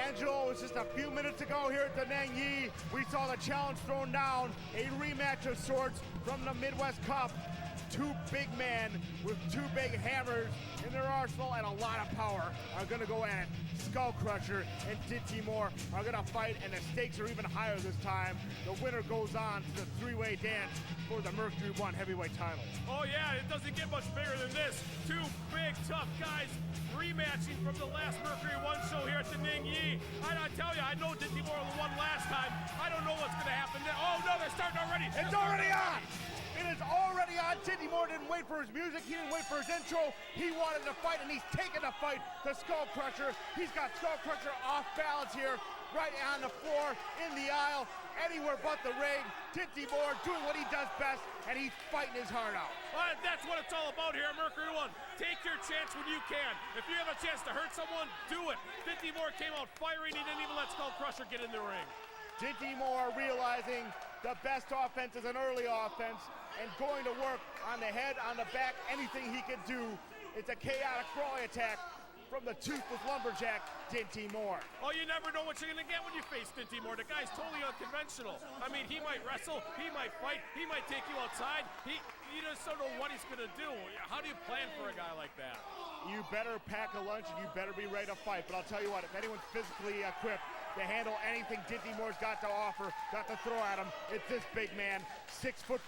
Angelo, it's just a few minutes ago here at the Nangyi. We saw the challenge thrown down, a rematch of sorts from the Midwest Cup. 2 big men with 2 big hammers in their arsenal and a lot of power are going to go at it. Skull Crusher and Dinty Moore are going to fight, and the stakes are even higher this time. The winner goes on to the 3-way dance for the Mercury One heavyweight title. Oh yeah, it doesn't get much bigger than this. 2 big, tough guys rematching from the last Mercury One show here at the Nangyi. I tell you, I know Dinty Moore won last time. I don't know what's going to happen then. Oh no, they're starting already. It's already on. It is already on. Dinty Moore didn't wait for his music. He didn't wait for his intro. He wanted to fight, and he's taking the fight to Skull Crusher. He's got Skull Crusher off balance here, right on the floor, in the aisle, anywhere but the ring. Dinty Moore doing what he does best, and he's fighting his heart out. That's what it's all about here at Mercury One. Take your chance when you can. If you have a chance to hurt someone, do it. Dinty Moore came out firing. He didn't even let Skull Crusher get in the ring. Dinty Moore realizing the best offense is an early offense and going to work on the head, on the back, anything he can do. It's a chaotic crawling attack. from the toothless lumberjack, Dinty Moore. Oh, you never know what you're going to get when you face Dinty Moore. The guy's totally unconventional. I mean, he might wrestle, he might fight, he might take you outside. You just don't know what he's going to do. How do you plan for a guy like that? You better pack a lunch and you better be ready to fight. But I'll tell you what, if anyone's physically equipped to handle anything Dinty Moore's got to offer, got to throw at him, it's this big man, 6'4",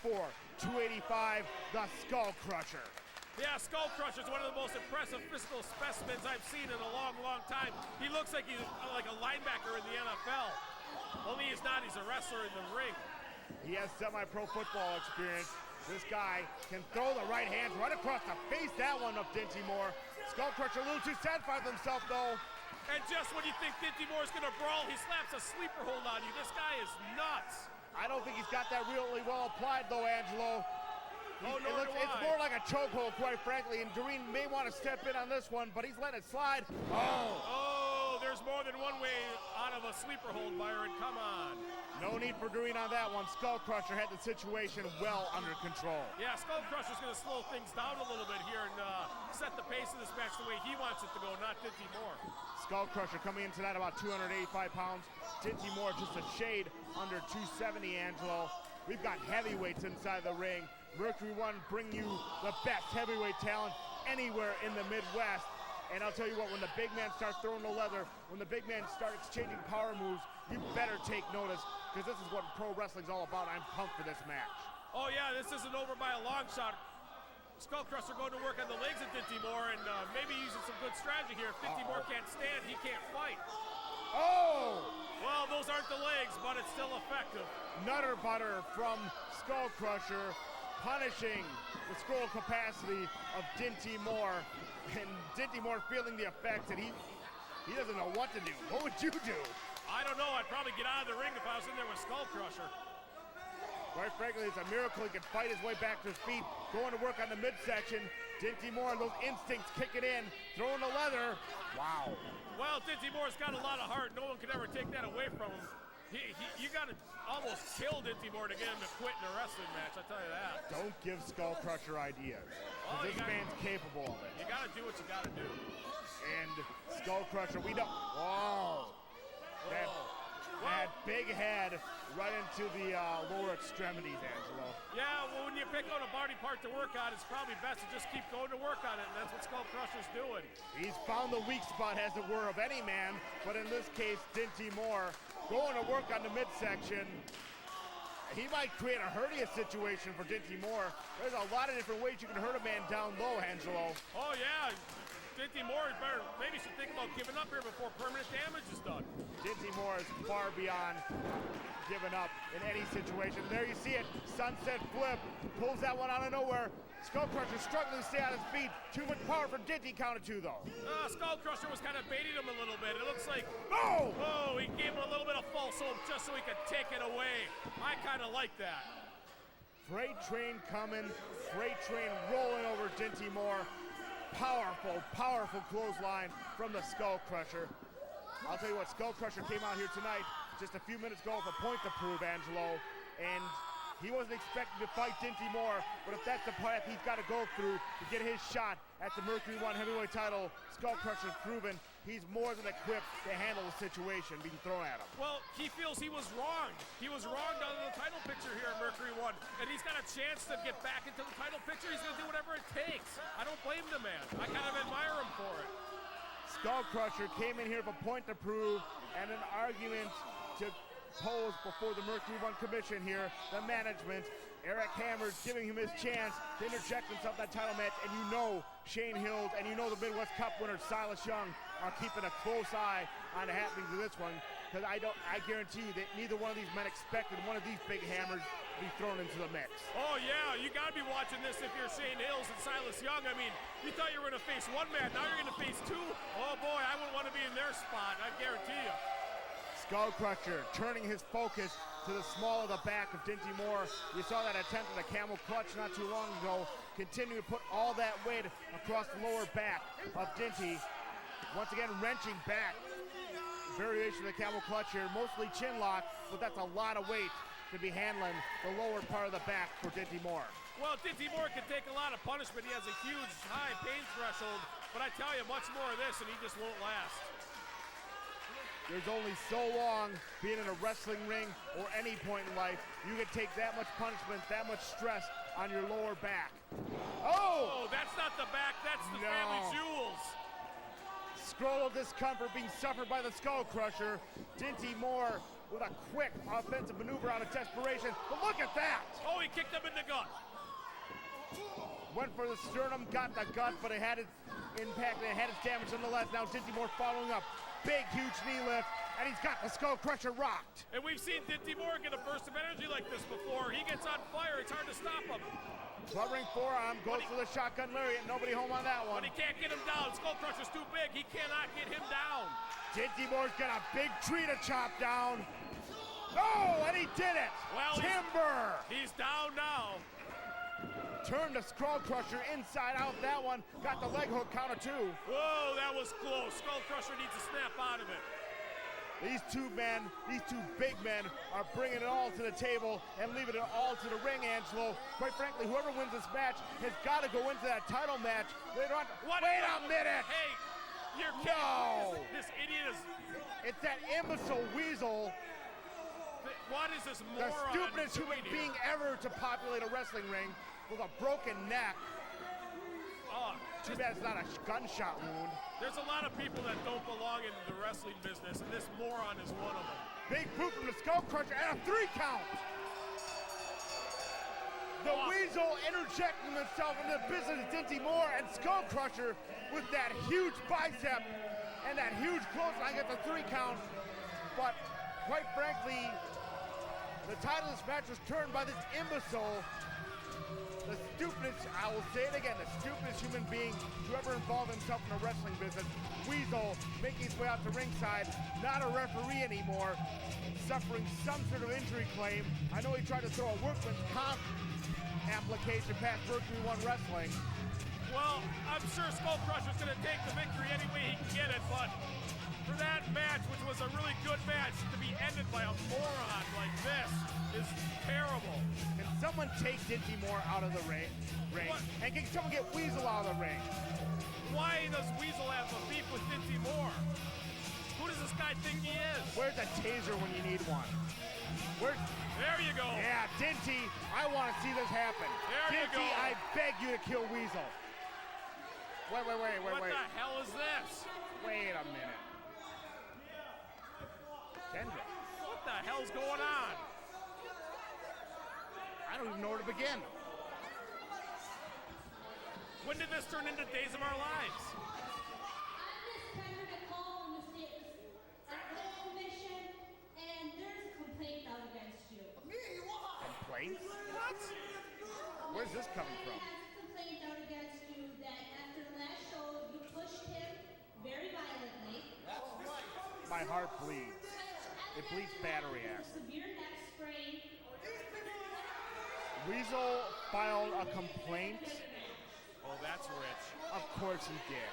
285, the Skull Crusher. Yeah, Skull Crusher is one of the most impressive physical specimens I've seen in a long, long time. He looks like he's like a linebacker in the NFL. Only he's not, he's a wrestler in the ring. He has semi-pro football experience. This guy can throw the right hands right across the face, that one of Dinty Moore. Skull Crusher a little too satisfied with himself though. And just when you think Dinty Moore's gonna brawl, he slaps a sleeper hold on you. This guy is nuts. I don't think he's got that really well applied though, Angelo. It's more like a chokehold, quite frankly, and Doreen may want to step in on this one, but he's letting it slide. Oh, there's more than one way out of a sleeper hold, Byron. Come on. No need for Doreen on that one. Skull Crusher had the situation well under control. Yeah, Skull Crusher's going to slow things down a little bit here and set the pace of this match the way he wants it to go, not Dinty Moore. Skull Crusher coming in tonight about 285 pounds. Dinty Moore just a shade under 270, Angelo. We've got heavyweights inside the ring. Mercury One bring you the best heavyweight talent anywhere in the Midwest. And I'll tell you what, when the big man starts throwing the leather, when the big men start exchanging power moves, you better take notice, because this is what pro wrestling's all about. I'm pumped for this match. Oh yeah, this isn't over by a long shot. Skull Crusher going to work on the legs of Dinty Moore and maybe using some good strategy here. If Dinty Moore can't stand, he can't fight. Oh! Well, those aren't the legs, but it's still effective. Nutter butter from Skull Crusher, punishing the scroll capacity of Dinty Moore, and Dinty Moore feeling the effects, and he doesn't know what to do. What would you do? I don't know. I'd probably get out of the ring if I was in there with Skull Crusher. Quite frankly, it's a miracle he can fight his way back to his feet, going to work on the midsection. Dinty Moore, those instincts kicking in, throwing the leather. Wow. Well, Dinty Moore's got a lot of heart. No one can ever take that away from him. You got to almost kill Dinty Moore to get him to quit in a wrestling match, I tell you that. Don't give Skull Crusher ideas. Oh, This man's capable of it. You got to do what you got to do. And Skull Crusher, we know. Whoa. That big head right into the lower extremities, Angelo. Yeah, well, when you pick out a body part to work on, it's probably best to just keep going to work on it, and that's what Skull Crusher's doing. He's found the weak spot, as it were, of any man, but in this case, Dinty Moore going to work on the midsection. He might create a hernia situation for Dinty Moore. There's a lot of different ways you can hurt a man down low, Angelo. Oh, yeah. Dinty Moore maybe should think about giving up here before permanent damage is done. Dinty Moore is far beyond giving up in any situation. There you see it, sunset flip, pulls that one out of nowhere. Skull Crusher struggling to stay on his feet. Too much power for Dinty, counted two though. Skull Crusher was kind of baiting him a little bit. It looks like, oh, he gave him a little bit of false hope just so he could take it away. I kind of like that. Freight train coming, freight train rolling over Dinty Moore. Powerful, powerful clothesline from the Skull Crusher. I'll tell you what, Skull Crusher came out here tonight just a few minutes ago with a point to prove, Angelo, and he wasn't expecting to fight Dinty Moore, but if that's the path he's got to go through to get his shot at the Mercury One heavyweight title, Skull Crusher's proven he's more than equipped to handle the situation being thrown at him. Well, he feels he was wronged. He was wronged on the title picture here at Mercury One, and he's got a chance to get back into the title picture. He's going to do whatever it takes. I don't blame the man. I kind of admire him for it. Skull Crusher came in here with a point to prove and an argument to pose before the Mercury One Commission here, the management. Eric Hammer's giving him his chance to interject himself in that title match, and you know Shane Hills and you know the Midwest Cup winner Silas Young are keeping a close eye on the happenings of this one, because I guarantee you that neither one of these men expected one of these big hammers to be thrown into the mix. Oh yeah, you gotta be watching this if you're Shane Hills and Silas Young. I mean, you thought you were gonna face one man, now you're gonna face two? Oh boy, I wouldn't want to be in their spot, I guarantee you. Skull Crusher turning his focus to the small of the back of Dinty Moore. You saw that attempt at a camel clutch not too long ago. Continuing to put all that weight across the lower back of Dinty. Once again, wrenching back. Variation of the camel clutch here, mostly chin lock, but that's a lot of weight to be handling the lower part of the back for Dinty Moore. Well, Dinty Moore can take a lot of punishment. He has a huge, high pain threshold. But I tell you, much more of this and he just won't last. There's only so long being in a wrestling ring or any point in life you can take that much punishment, that much stress on your lower back. Oh, that's not the back, that's the No. family jewels. Scroll of discomfort being suffered by the Skull Crusher. Dinty Moore with a quick offensive maneuver out of desperation. But look at that! Oh, he kicked him in the gut. Went for the sternum, got the gut, but it had its impact and it had its damage nonetheless. Now Dinty Moore following up. Big, huge knee lift, and he's got the Skull Crusher rocked. And we've seen Dinty Moore get a burst of energy like this before. He gets on fire, it's hard to stop him. Fluttering forearm, goes for the shotgun lariat. Nobody home on that one. But he can't get him down. Skull Crusher's too big. He cannot get him down. Dinty Moore's got a big tree to chop down. Oh, and he did it! Well, Timber! He's down now. Turned the Skull Crusher inside out. That one got the leg hook counter two. Whoa, that was close. Skull Crusher needs to snap out of it. These two men, these two big men, are bringing it all to the table and leaving it all to the ring, Angelo. Quite frankly, whoever wins this match has got to go into that title match later on. Wait a minute! Hey, you're kidding. No! This idiot is... It's that imbecile weasel, What is this the moron stupidest human doing being here? ever to populate a wrestling ring with a broken neck. Oh, Too bad it's not a gunshot wound. there's a lot of people that don't belong in the wrestling business, and this moron is one of them. Big boot from the Skull Crusher and a 3 count. The Weasel interjecting himself into the business of Dinty Moore and Skull Crusher with that huge bicep and that huge clothesline at the 3 count. But quite frankly, the title of this match was turned by this imbecile, the stupidest, I will say it again, the stupidest human being to ever involve himself in the wrestling business. Weasel making his way out to ringside, not a referee anymore, suffering some sort of injury claim. I know he tried to throw a workman's comp application past Mercury One Wrestling. Well, I'm sure Skull Crusher's going to take the victory any way he can get it, but for that match, which was a really good match, to be ended by a moron like this is terrible. Can someone take Dinty Moore out of the ring? What? And can someone get Weasel out of the ring? Why does Weasel have a beef with Dinty Moore? Who does this guy think he is? Where's a taser when you need one? Where's... There you go. Yeah, Dinty, I want to see this happen. There you Dinty, go. I beg you to kill Weasel. Wait. What the hell is this? Wait a minute. Kendra, What the hell's going on? I don't even know where to begin. When did this turn into Days of Our Lives? I'm Miss Kendra Nicole in the state athletic commission, and there's a complaint out against you. Complaints? What? Where's this coming from? Has a complaint out against you that after the last show you pushed him very violently. My heart bleeds. It bleeds battery acid. Severe neck sprain. Weasel filed a complaint. Oh, that's rich. Of course he did.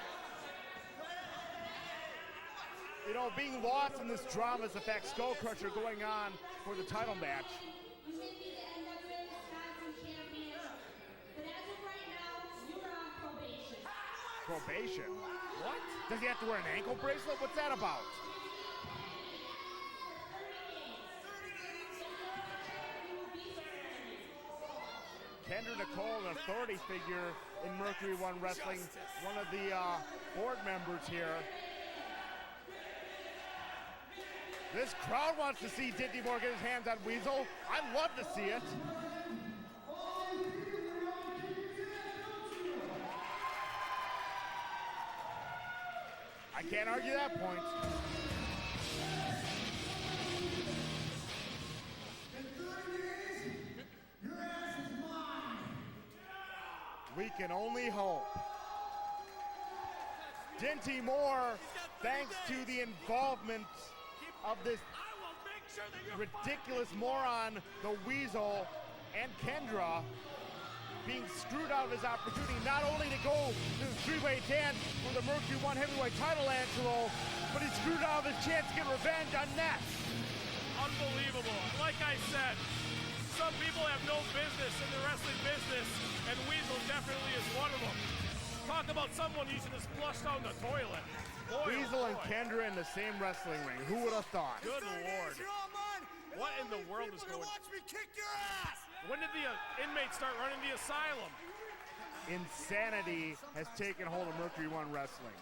You know, being lost in this drama is the fact Skull Crusher going on for the title match. You may be the NWA Wisconsin champion, but as of right now, you're on probation. Probation? What? Does he have to wear an ankle bracelet? What's that about? Kendra Nicole, an authority figure in Mercury One Wrestling, one of the board members here. This crowd wants to see Dinty Moore get his hands on Weasel. I'd love to see it. I can't argue that point. We can only hope. Dinty Moore, thanks to the involvement of this ridiculous moron, the Weasel, and Kendra, being screwed out of his opportunity not only to go to the three-way dance for the Mercury One Heavyweight title, Angelo, but he's screwed out of his chance to get revenge on Ness. Unbelievable. Like I said, some people have no business in the wrestling business, and Weasel definitely is one of them. Talk about someone using to flush down the toilet. Boy, Weasel and boy. Kendra in the same wrestling ring. Who would have thought? Good Lord. What in the world is going on? Watch me kick your ass! When did the inmates start running the asylum? Insanity has taken hold of Mercury One Wrestling.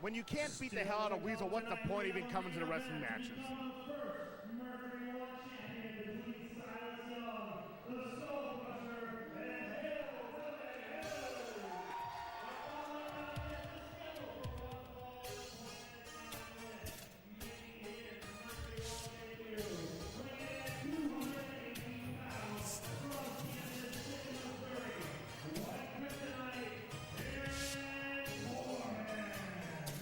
When you can't beat the hell out of Weasel, what's the point even coming to the wrestling matches?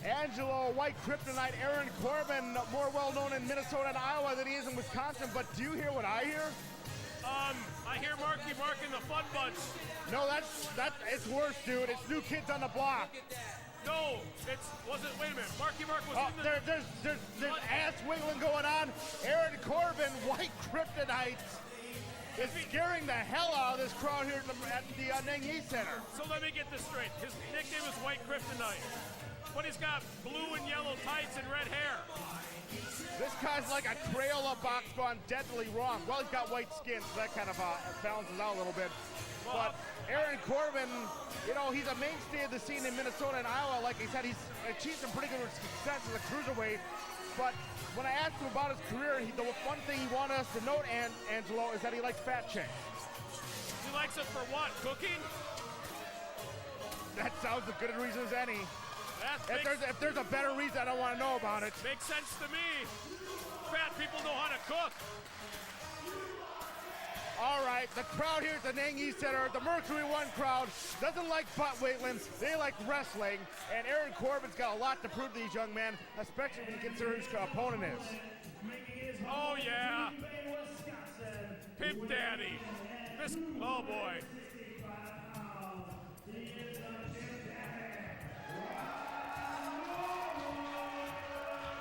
Angelo, White Kryptonite, Aaron Corbin, more well known in Minnesota and Iowa than he is in Wisconsin, but do you hear what I hear? I hear Marky Mark in the Fun Bunch. No, it's worse, dude. It's New Kids on the Block. No, wait a minute. Marky Mark was in the... There's ass wiggling going on. Aaron Corbin, White Kryptonite, is scaring the hell out of this crowd here at the Nengi Center. So let me get this straight. His nickname is White Kryptonite, but he's got blue and yellow tights and red hair. This guy's like a Crayola box gone deadly wrong. Well, he's got white skin, so that kind of balances out a little bit. But Aaron Corbin, you know, he's a mainstay of the scene in Minnesota and Iowa. Like I said, he's achieved some pretty good success as a cruiserweight. But when I asked him about his career, the one thing he wanted us to note, Angelo, is that he likes fat chicks. He likes it for what? Cooking? That sounds as good a reason as any. If there's a better reason, I don't want to know about it. Makes sense to me. Fat people know how to cook. All right, the crowd here at the Nengi Center, the Mercury One crowd, doesn't like butt weightlifts. They like wrestling. And Aaron Corbin's got a lot to prove to these young men, especially when you consider who his opponent is. Oh, yeah. Pimp Daddy. Oh, boy.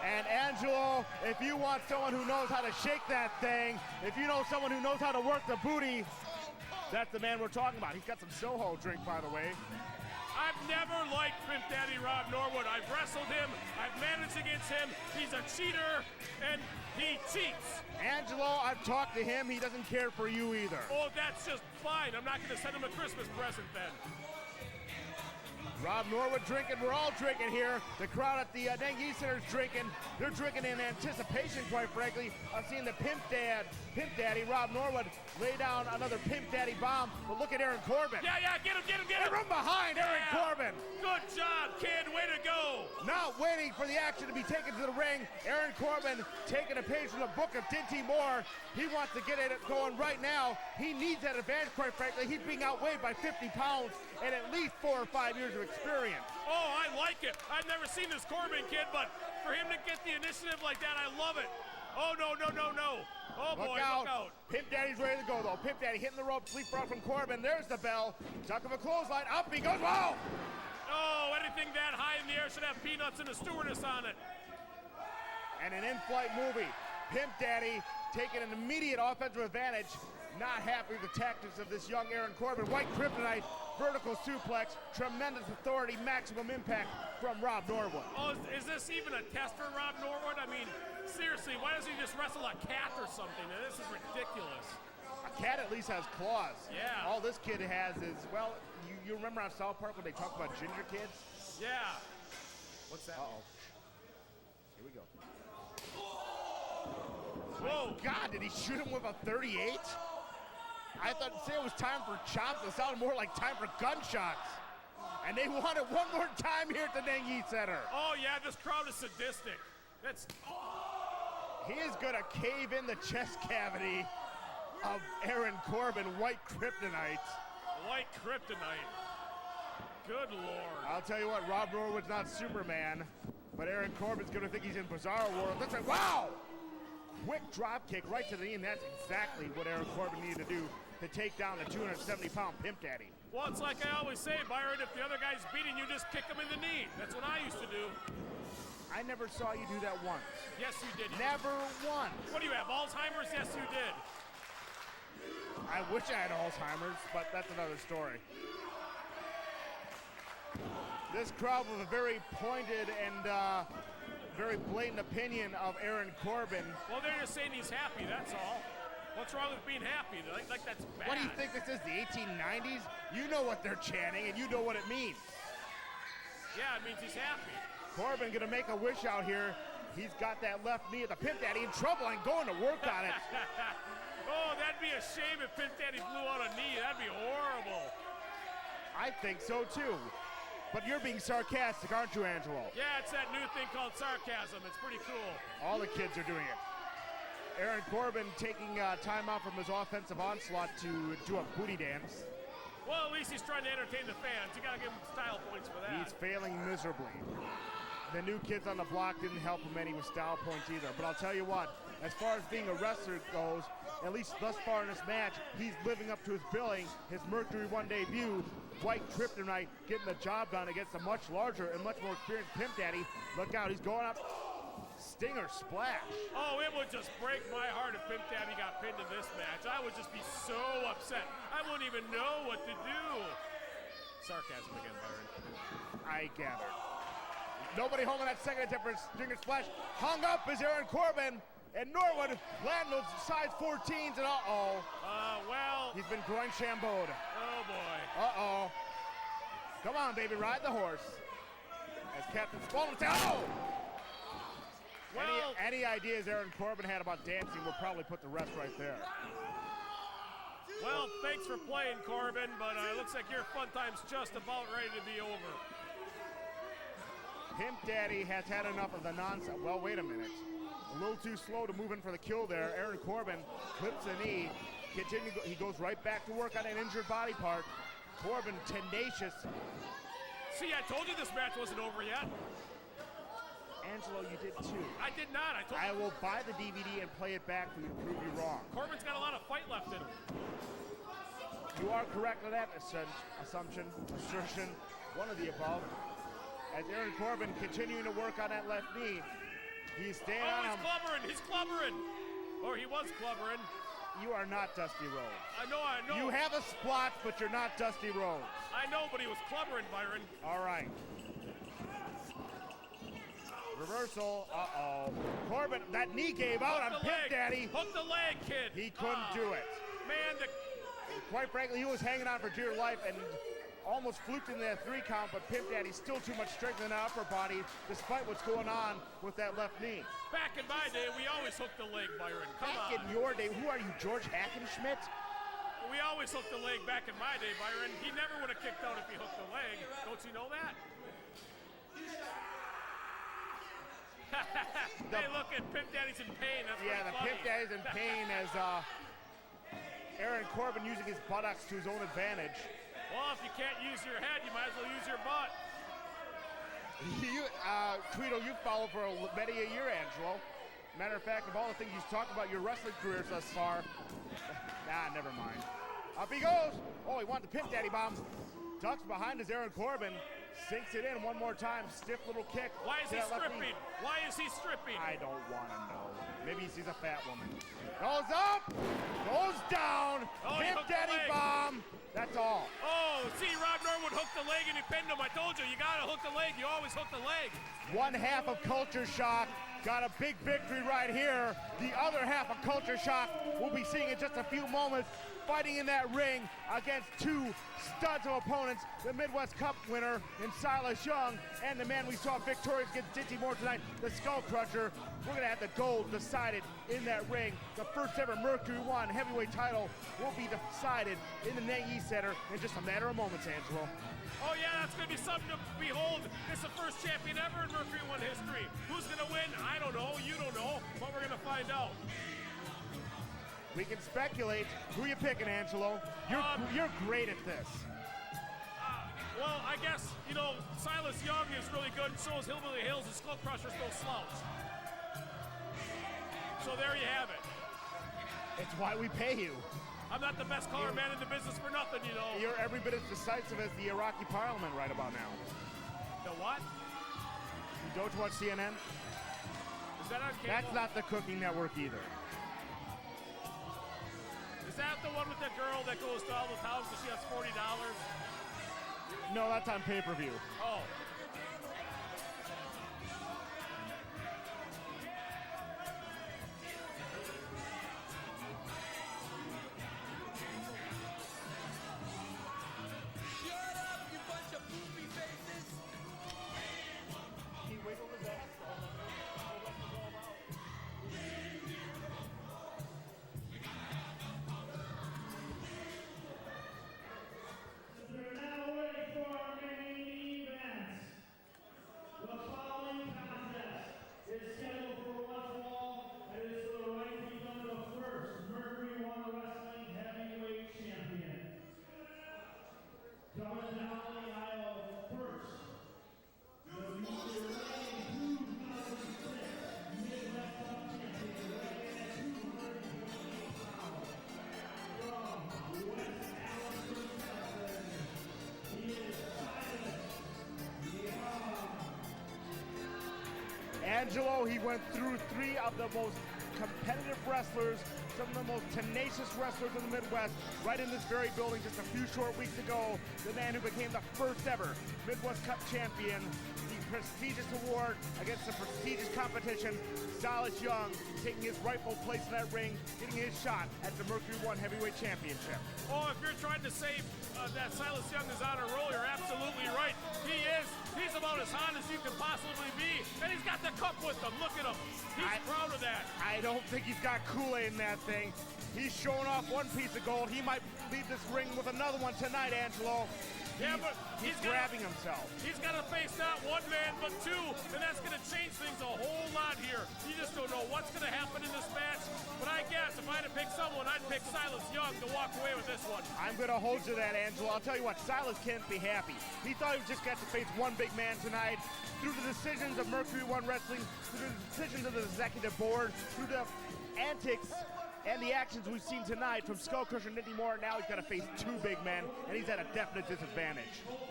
And Angelo, if you want someone who knows how to shake that thing, if you know someone who knows how to work the booty, that's the man we're talking about. He's got some Soho drink, by the way. I've never liked Pimp Daddy Rob Norwood. I've wrestled him. I've managed against him. He's a cheater, and he cheats. Angelo, I've talked to him. He doesn't care for you either. Oh, that's just fine. I'm not going to send him a Christmas present then. Rob Norwood drinking. We're all drinking here. The crowd at the Nengi Center is drinking. They're drinking in anticipation, quite frankly, of seeing the Pimp Daddy, Rob Norwood, lay down another Pimp Daddy bomb. But look at Aaron Corbin. Yeah, get him. From behind, Aaron Corbin. Good job, kid. Way to go. Not waiting for the action to be taken to the ring. Aaron Corbin taking a page from the book of Dinty Moore. He wants to get it going right now. He needs that advantage, quite frankly. He's being outweighed by 50 pounds and at least 4 or 5 years of experience. Oh, I like it. I've never seen this Corbin kid, but for him to get the initiative like that, I love it. Oh, no. Oh, boy, look out. Pimp Daddy's ready to go, though. Pimp Daddy hitting the rope, leapfrog from Corbin. There's the bell. Chuck of a clothesline. Up he goes. Whoa! Oh, anything that high in the air should have peanuts and a stewardess on it. And an in-flight movie. Pimp Daddy taking an immediate offensive advantage. Not happy with the tactics of this young Aaron Corbin. White Kryptonite, vertical suplex, tremendous authority, maximum impact from Rob Norwood. Oh, is this even a test for Rob Norwood? I mean, seriously, why doesn't he just wrestle a cat or something? This is ridiculous. A cat at least has claws. Yeah. All this kid has is, well, you remember on South Park when they talk about ginger kids? Yeah. What's that? Uh-oh. Here we go. Whoa. God, did he shoot him with a 38? I thought say it was time for chops. It sounded more like time for gunshots. And they want it one more time here at the Nengi Center. Oh, yeah, this crowd is sadistic. He is going to cave in the chest cavity of Aaron Corbin, White Kryptonite. White Kryptonite. Good Lord. I'll tell you what, Rob Norwood's not Superman, but Aaron Corbin's going to think he's in Bizarro World. That's right. Wow! Quick drop kick right to the knee, and that's exactly what Aaron Corbin needed to do to take down the 270-pound Pimp Daddy. Well, it's like I always say, Byron, if the other guy's beating you, just kick him in the knee. That's what I used to do. I never saw you do that once. Yes, you did. Never once. What do you have, Alzheimer's? Yes, you did. I wish I had Alzheimer's, but that's another story. This crowd with a very pointed and very blatant opinion of Aaron Corbin. Well, they're just saying he's happy, that's all. What's wrong with being happy? Like that's bad. What do you think this is, the 1890s? You know what they're chanting, and you know what it means. Yeah, it means he's happy. Corbin gonna make a wish out here. He's got that left knee at the Pimp Daddy in trouble and going to work on it. Oh, that'd be a shame if Pimp Daddy blew out a knee. That'd be horrible. I think so too. But you're being sarcastic, aren't you, Angelo? Yeah, it's that new thing called sarcasm. It's pretty cool. All the kids are doing it. Aaron Corbin taking time out from his offensive onslaught to do a booty dance. Well, at least he's trying to entertain the fans. You gotta give him style points for that. He's failing miserably. The new kids on the block didn't help him any with style points either. But I'll tell you what, as far as being a wrestler goes, at least thus far in this match, he's living up to his billing. His Mercury One debut, White Trip tonight, getting the job done against a much larger and much more experienced Pimp Daddy. Look out, he's going up. Stinger splash. Oh, it would just break my heart if Pimp Daddy got pinned in this match. I would just be so upset. I wouldn't even know what to do. Sarcasm again, Byron. I gather. Nobody home in that second attempt for Stinger splash. Hung up is Aaron Corbin. And Norwood land those size 14s, and well. He's been groin shamboed. Oh, boy. Uh-oh. Come on, baby, ride the horse. As Captain Spaulding says, oh! Well, any ideas Aaron Corbin had about dancing will probably put the rest right there. well, thanks for playing, Corbin, but it looks like your fun time's just about ready to be over. Pimp Daddy has had enough of the nonsense. Well, wait a minute. A little too slow to move in for the kill there. Aaron Corbin clips a knee. He goes right back to work on an injured body part. Corbin tenacious. See, I told you this match wasn't over yet. Angelo, you did too. I did not. I told you. I will buy the DVD and play it back for you to prove you wrong. Corbin's got a lot of fight left in him. You are correct on that assertion, one of the above. As Aaron Corbin continuing to work on that left knee, he's staying on him. He's clubbering. Or he was clubbering. You are not Dusty Rhodes. I know. You have a splotch, but you're not Dusty Rhodes. I know, but he was clubbering, Byron. All right. Reversal, uh-oh. Corbin, that knee gave out on Pimp Daddy. Hook the leg, kid. He couldn't do it. Man, quite frankly, he was hanging on for dear life and almost fluked in that 3 count, but Pimp Daddy's still too much strength in the upper body, despite what's going on with that left knee. back in my day, we always hooked the leg, Byron. Come back on. in your day, who are you, George Hackenschmidt? We always hooked the leg back in my day, Byron. He never would have kicked out if he hooked the leg. Don't you know that? Hey, look at Pimp Daddy's in pain. That's yeah, the funny. Pimp Daddy's in pain as Aaron Corbin using his buttocks to his own advantage. Well, if you can't use your head, you might as well use your butt. Tweedo, you've followed for many a year, Angelo. Matter of fact, of all the things you've talked about your wrestling careers thus far, never mind. Up he goes. Oh, he wanted the Pimp Daddy bomb. Ducks behind his Aaron Corbin. Sinks it in one more time. Stiff little kick. Why is he stripping? Why is he stripping? I don't want to know. Maybe he sees a fat woman. Goes up. Goes down. Oh, Pimp Daddy bomb. That's all. Oh, see, Rob Norwood hooked the leg and he pinned him. I told you, you got to hook the leg. You always hook the leg. One half of Culture Shock got a big victory right here. The other half of Culture Shock we'll be seeing in just a few moments, fighting in that ring against two studs of opponents, the Midwest Cup winner in Silas Young and the man we saw victorious against Dinty Moore tonight, the Skull Crusher. We're going to have the gold decided in that ring. The first ever Mercury One heavyweight title will be decided in the Nagy Center in just a matter of moments, Angelo. Oh yeah, that's going to be something to behold. It's the first champion ever in Mercury One history. Who's going to win? I don't know. You don't know. But we're going to find out. We can speculate. Who you picking, Angelo? You're great at this. Well, I guess, you know, Silas Young is really good, and so is Hillbilly Hills, and Skull Crusher's no slouch. So there you have it. It's why we pay you. I'm not the best color man in the business for nothing, you know. You're every bit as decisive as the Iraqi parliament right about now. The what? You don't watch CNN? Is that on cable? That's not the Cooking Network either. Is that the one with the girl that goes to all the houses? She has $40? No, that's on pay-per-view. Oh. Shut up, you bunch of poopy faces! He wiggled his ass. We're now ready for our main event. The following contest is scheduled for one fall and is for the right to become the first Mercury One Wrestling Heavyweight Champion. Coming down the aisle first, the future reigning 2006 Midwest Cup Champion, weighing at 228 pounds. From West Allen, Wisconsin, he is Silas Young. Angelo, he went through 3 of the most competitive wrestlers, some of the most tenacious wrestlers in the Midwest, right in this very building just a few short weeks ago. The man who became the first ever Midwest Cup champion, the prestigious award against the prestigious competition. Silas Young taking his rightful place in that ring, getting his shot at the Mercury One Heavyweight Championship. Oh, if you're trying to say that Silas Young is on a roll, you're absolutely right. He is. He's about as hot as you can possibly be, and he's got the cup with him. Look at him. He's proud of that. I don't think he's got Kool-Aid in that thing. He's showing off one piece of gold. He might leave this ring with another one tonight, Angelo. Yeah, but he's grabbing himself. He's got to face not one man, but 2, and that's going to change things a whole lot here. You just don't know what's going to happen in this match, but I guess if I had to pick someone, I'd pick Silas Young to walk away with this one. I'm going to hold you to that, Angelo. I'll tell you what, Silas can't be happy. He thought he would just get to face one big man tonight. Through the decisions of Mercury One Wrestling, through the decisions of the executive board, through the antics and the actions we've seen tonight from Skull Crusher and Nicky Moore, now he's got to face 2 big men, and he's at a definite disadvantage.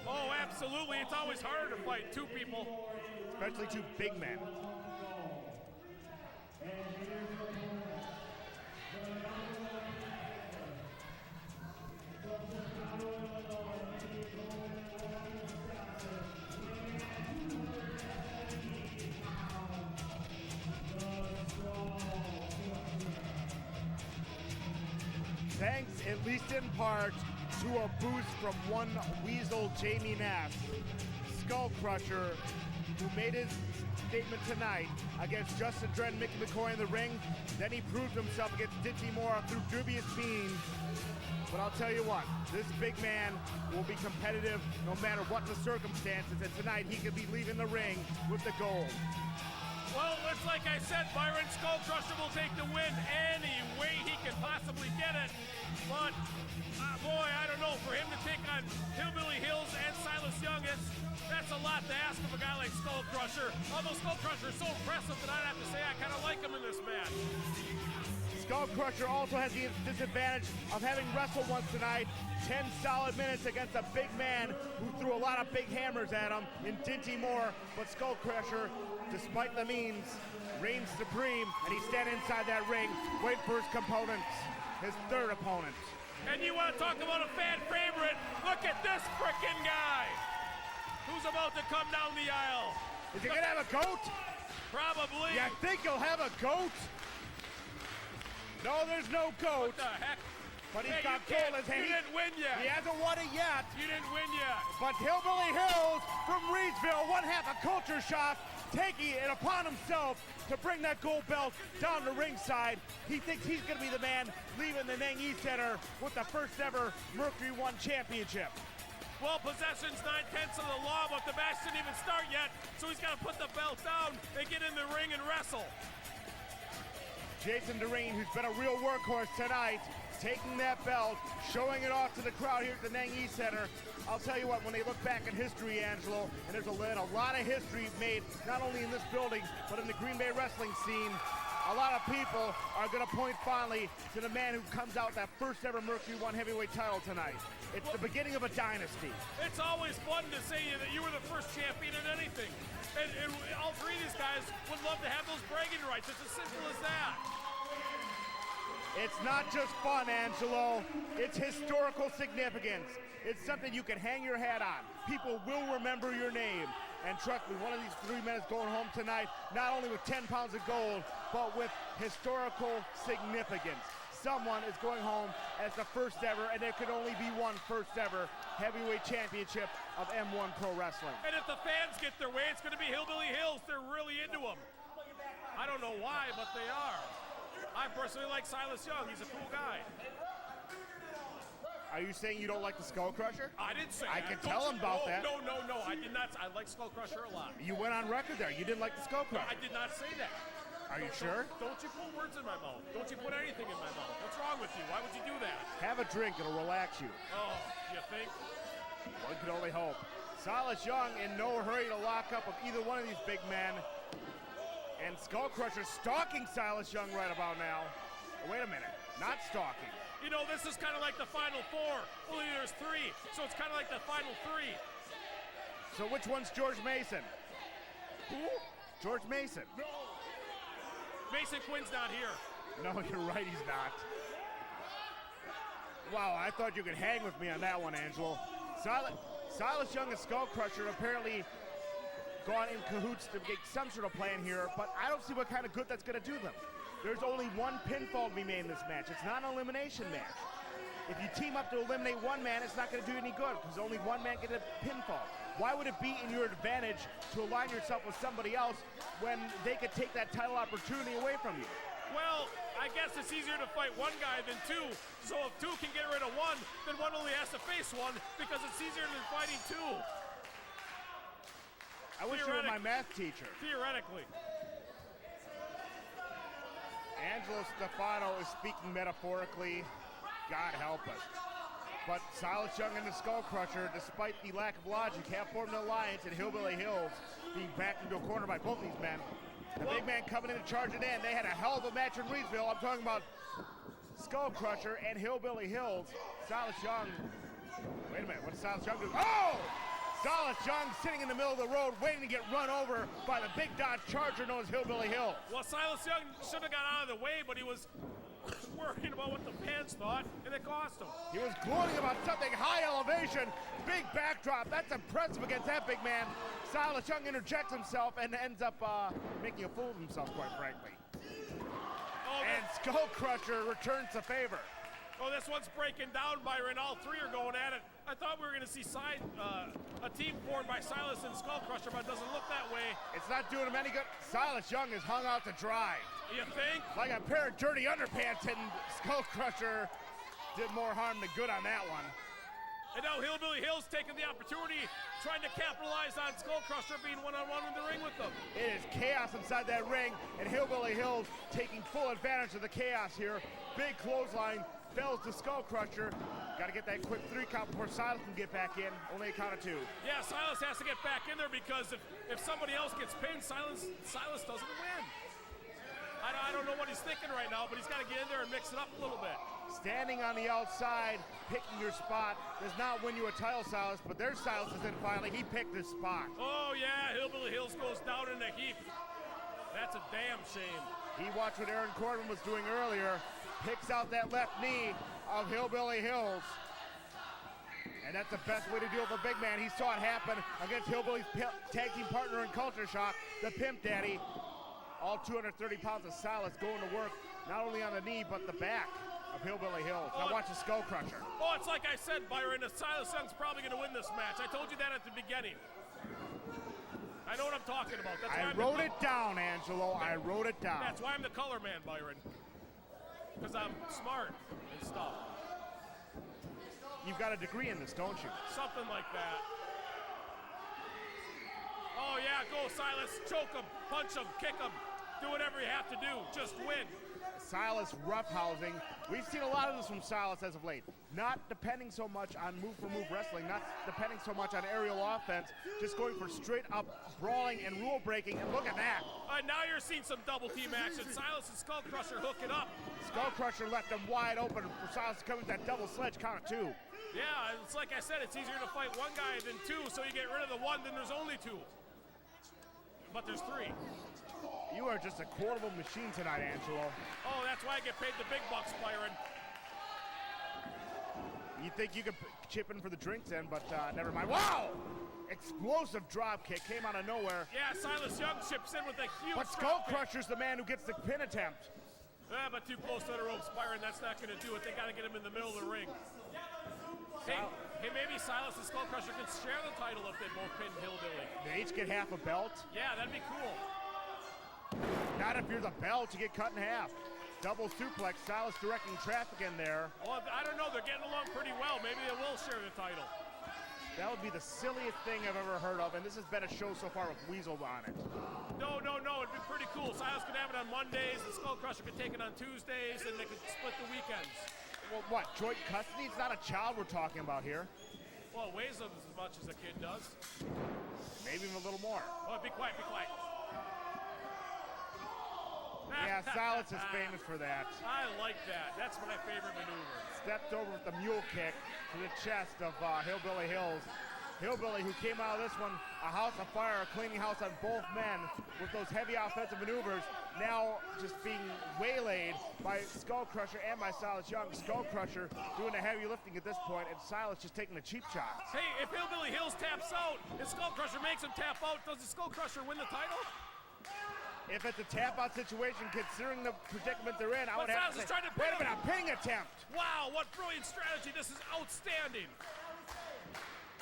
Oh, absolutely. It's always harder to fight 2 people. Especially 2 big men. Thanks, at least in part, to a boost from one weasel, Jamie Nass, Skull Crusher, who made his statement tonight against Justin Dredd and Mickey McCoy in the ring. Then he proved himself against Dinty Moore through dubious means. But I'll tell you what, this big man will be competitive no matter what the circumstances, and tonight he could be leaving the ring with the gold. Well, it's like I said, Byron, Skull Crusher will take the win any way he can possibly get it. But, boy, I don't know, for him to take on Hillbilly Hills and Silas Young, that's a lot to ask of a guy like Skull Crusher. Although Skull Crusher is so impressive that I'd have to say I kind of like him in this match. Skull Crusher also has the disadvantage of having wrestled once tonight, 10 solid minutes against a big man who threw a lot of big hammers at him in Dinty Moore. But Skull Crusher, despite the means, reigns supreme, and he's standing inside that ring, waiting for his components, his third opponent. And you want to talk about a fan favorite? Look at this frickin' guy who's about to come down the aisle. Is he gonna have a goat? Probably. You think he'll have a goat? No, there's no goat. What the heck? But he's Hey, got you gold can't- in his hand. You didn't win yet. He hasn't won it yet. You didn't win yet. But Hillbilly Hills from Reedsville, one half a culture shock, taking it upon himself to bring that gold belt down to ringside. He thinks he's going to be the man leaving the Nangyi Center with the first ever Mercury One Championship. Well, possession's 9/10 of the law, but the match didn't even start yet, so he's got to put the belt down and get in the ring and wrestle. Jason Doreen, who's been a real workhorse tonight, taking that belt, showing it off to the crowd here at the Nangyi Center. I'll tell you what, when they look back at history, Angelo, and there's been a lot of history made, not only in this building, but in the Green Bay wrestling scene, a lot of people are going to point fondly to the man who comes out with that first ever Mercury One heavyweight title tonight. It's the beginning of a dynasty. It's always fun to say that you were the first champion in anything. And all 3 of these guys would love to have those bragging rights. It's as simple as that. It's not just fun, Angelo. It's historical significance. It's something you can hang your hat on. People will remember your name. And trust me, one of these 3 men is going home tonight, not only with 10 pounds of gold, but with historical significance. Someone is going home as the first ever, and there could only be one first ever heavyweight championship of M1 Pro Wrestling. And if the fans get their way, it's going to be Hillbilly Hills. They're really into him. I don't know why, but they are. I personally like Silas Young. He's a cool guy. Are you saying you don't like the Skull Crusher? I didn't say I that. can tell him about that. No, I did not. I like Skull Crusher a lot. You went on record there. You didn't like the Skull Crusher. I did not say that. Are you sure? Don't you put words in my mouth. Don't you put anything in my mouth. What's wrong with you? Why would you do that? Have a drink. It'll relax you. Oh, you think? One can only hope. Silas Young in no hurry to lock up with either one of these big men. And Skull Crusher stalking Silas Young right about now. Wait a minute. Not stalking. You know, this is kind of like the Final Four. Only there's 3, so it's kind of like the Final 3. So which one's George Mason? Who? George Mason. Mason Quinn's not here. No, you're right, he's not. Wow, I thought you could hang with me on that one, Angelo. Silas Young and Skull Crusher apparently gone in cahoots to get some sort of plan here, but I don't see what kind of good that's going to do them. There's only one pinfall to be made in this match. It's not an elimination match. If you team up to eliminate one man, it's not going to do any good because only one man gets a pinfall. Why would it be in your advantage to align yourself with somebody else when they could take that title opportunity away from you? Well, I guess it's easier to fight one guy than 2. So if 2 can get rid of 1, then 1 only has to face 1 because it's easier than fighting 2. I wish you were my math teacher. Theoretically. Angelo Stefano is speaking metaphorically. God help us. But Silas Young and the Skull Crusher, despite the lack of logic, have formed an alliance in Hillbilly Hills, being backed into a corner by both these men. The big man coming in and charging in. They had a hell of a match in Reedsville. I'm talking about Skull Crusher and Hillbilly Hills. Silas Young. Wait a minute, what did Silas Young do? Oh! Silas Young sitting in the middle of the road waiting to get run over by the big Dodge Charger known as Hillbilly Hills. Well, Silas Young should have got out of the way, but he was worrying about what the fans thought, and it cost him. He was gloating about something high elevation, big backdrop. That's impressive against that big man. Silas Young interjects himself and ends up making a fool of himself, quite frankly. Oh, and Skull Crusher returns the favor. Oh, this one's breaking down, Byron. All 3 are going at it. I thought we were going to see a team formed by Silas and Skull Crusher, but it doesn't look that way. It's not doing him any good. Silas Young is hung out to dry. You think? Like a pair of dirty underpants, and Skull Crusher did more harm than good on that one. And now Hillbilly Hills taking the opportunity, trying to capitalize on Skull Crusher being one-on-one in the ring with them. It is chaos inside that ring, and Hillbilly Hills taking full advantage of the chaos here. Big clothesline. Fells the Skull Crusher. Got to get that quick 3 count before Silas can get back in. Only a count of 2. Yeah, Silas has to get back in there because if somebody else gets pinned, Silas doesn't win. I don't know what he's thinking right now, but he's got to get in there and mix it up a little bit. Standing on the outside, picking your spot does not win you a title, Silas, but there's Silas is in finally. He picked his spot. Oh, yeah, Hillbilly Hills goes down in a heap. That's a damn shame. He watched what Aaron Corbin was doing earlier. Picks out that left knee of Hillbilly Hills. And that's the best way to deal with a big man. He saw it happen against Hillbilly's tag team partner in Culture Shock, the Pimp Daddy. All 230 pounds of Silas going to work, not only on the knee, but the back of Hillbilly Hills. Now watch the Skull Crusher. Oh, it's like I said, Byron, Silas Young's probably going to win this match. I told you that at the beginning. I know what I'm talking about. That's why I wrote it down, Angelo. I wrote it down. That's why I'm the color man, Byron. Because I'm smart and stuff. You've got a degree in this, don't you? Something like that. Oh, yeah, go, Silas. Choke him, punch him, kick him. Do whatever you have to do. Just win. Silas roughhousing. We've seen a lot of this from Silas as of late. Not depending so much on move-for-move wrestling, not depending so much on aerial offense, just going for straight-up brawling and rule-breaking, and look at that. Now you're seeing some double-team action. Silas and Skull Crusher hooking up. Skull Crusher left him wide open for Silas to come with that double sledge count of 2. Yeah, it's like I said, it's easier to fight one guy than 2, so you get rid of the 1, then there's only 2. But there's 3. You are just a quotable machine tonight, Angelo. Oh, that's why I get paid the big bucks, Byron. You think you could chip in for the drinks then, but never mind. Wow! Explosive drop kick came out of nowhere. Yeah, Silas Young chips in with a huge But Skull drop kick. Crusher's the man who gets the pin attempt. But too close to the ropes, Byron. That's not going to do it. They got to get him in the middle of the ring. Hey, maybe Silas and Skull Crusher can share the title if they both pin Hillbilly. They each get half a belt. Yeah, that'd be cool. Not if you're the belt, you get cut in half. Double suplex, Silas directing traffic in there. Well, I don't know. They're getting along pretty well. Maybe they will share the title. That would be the silliest thing I've ever heard of, and this has been a show so far with Weasel on it. No. It'd be pretty cool. Silas could have it on Mondays, and Skull Crusher could take it on Tuesdays, and they could split the weekends. Well, what, joint custody? It's not a child we're talking about here. Well, it weighs as much as a kid does. Maybe even a little more. Oh, be quiet. Yeah, Silas is famous for that. I like that. That's my favorite maneuver. Stepped over with the mule kick to the chest of Hillbilly Hills. Hillbilly, who came out of this one, a house of fire, a cleaning house on both men with those heavy offensive maneuvers, now just being waylaid by Skull Crusher and by Silas Young. Skull Crusher doing the heavy lifting at this point, and Silas just taking the cheap shots. Hey, if Hillbilly Hills taps out and Skull Crusher makes him tap out, does the Skull Crusher win the title? If it's a tap-out situation, considering the predicament they're in, I would have to say, trying to wait a pin minute, a pinning attempt. Wow, what brilliant strategy. This is outstanding.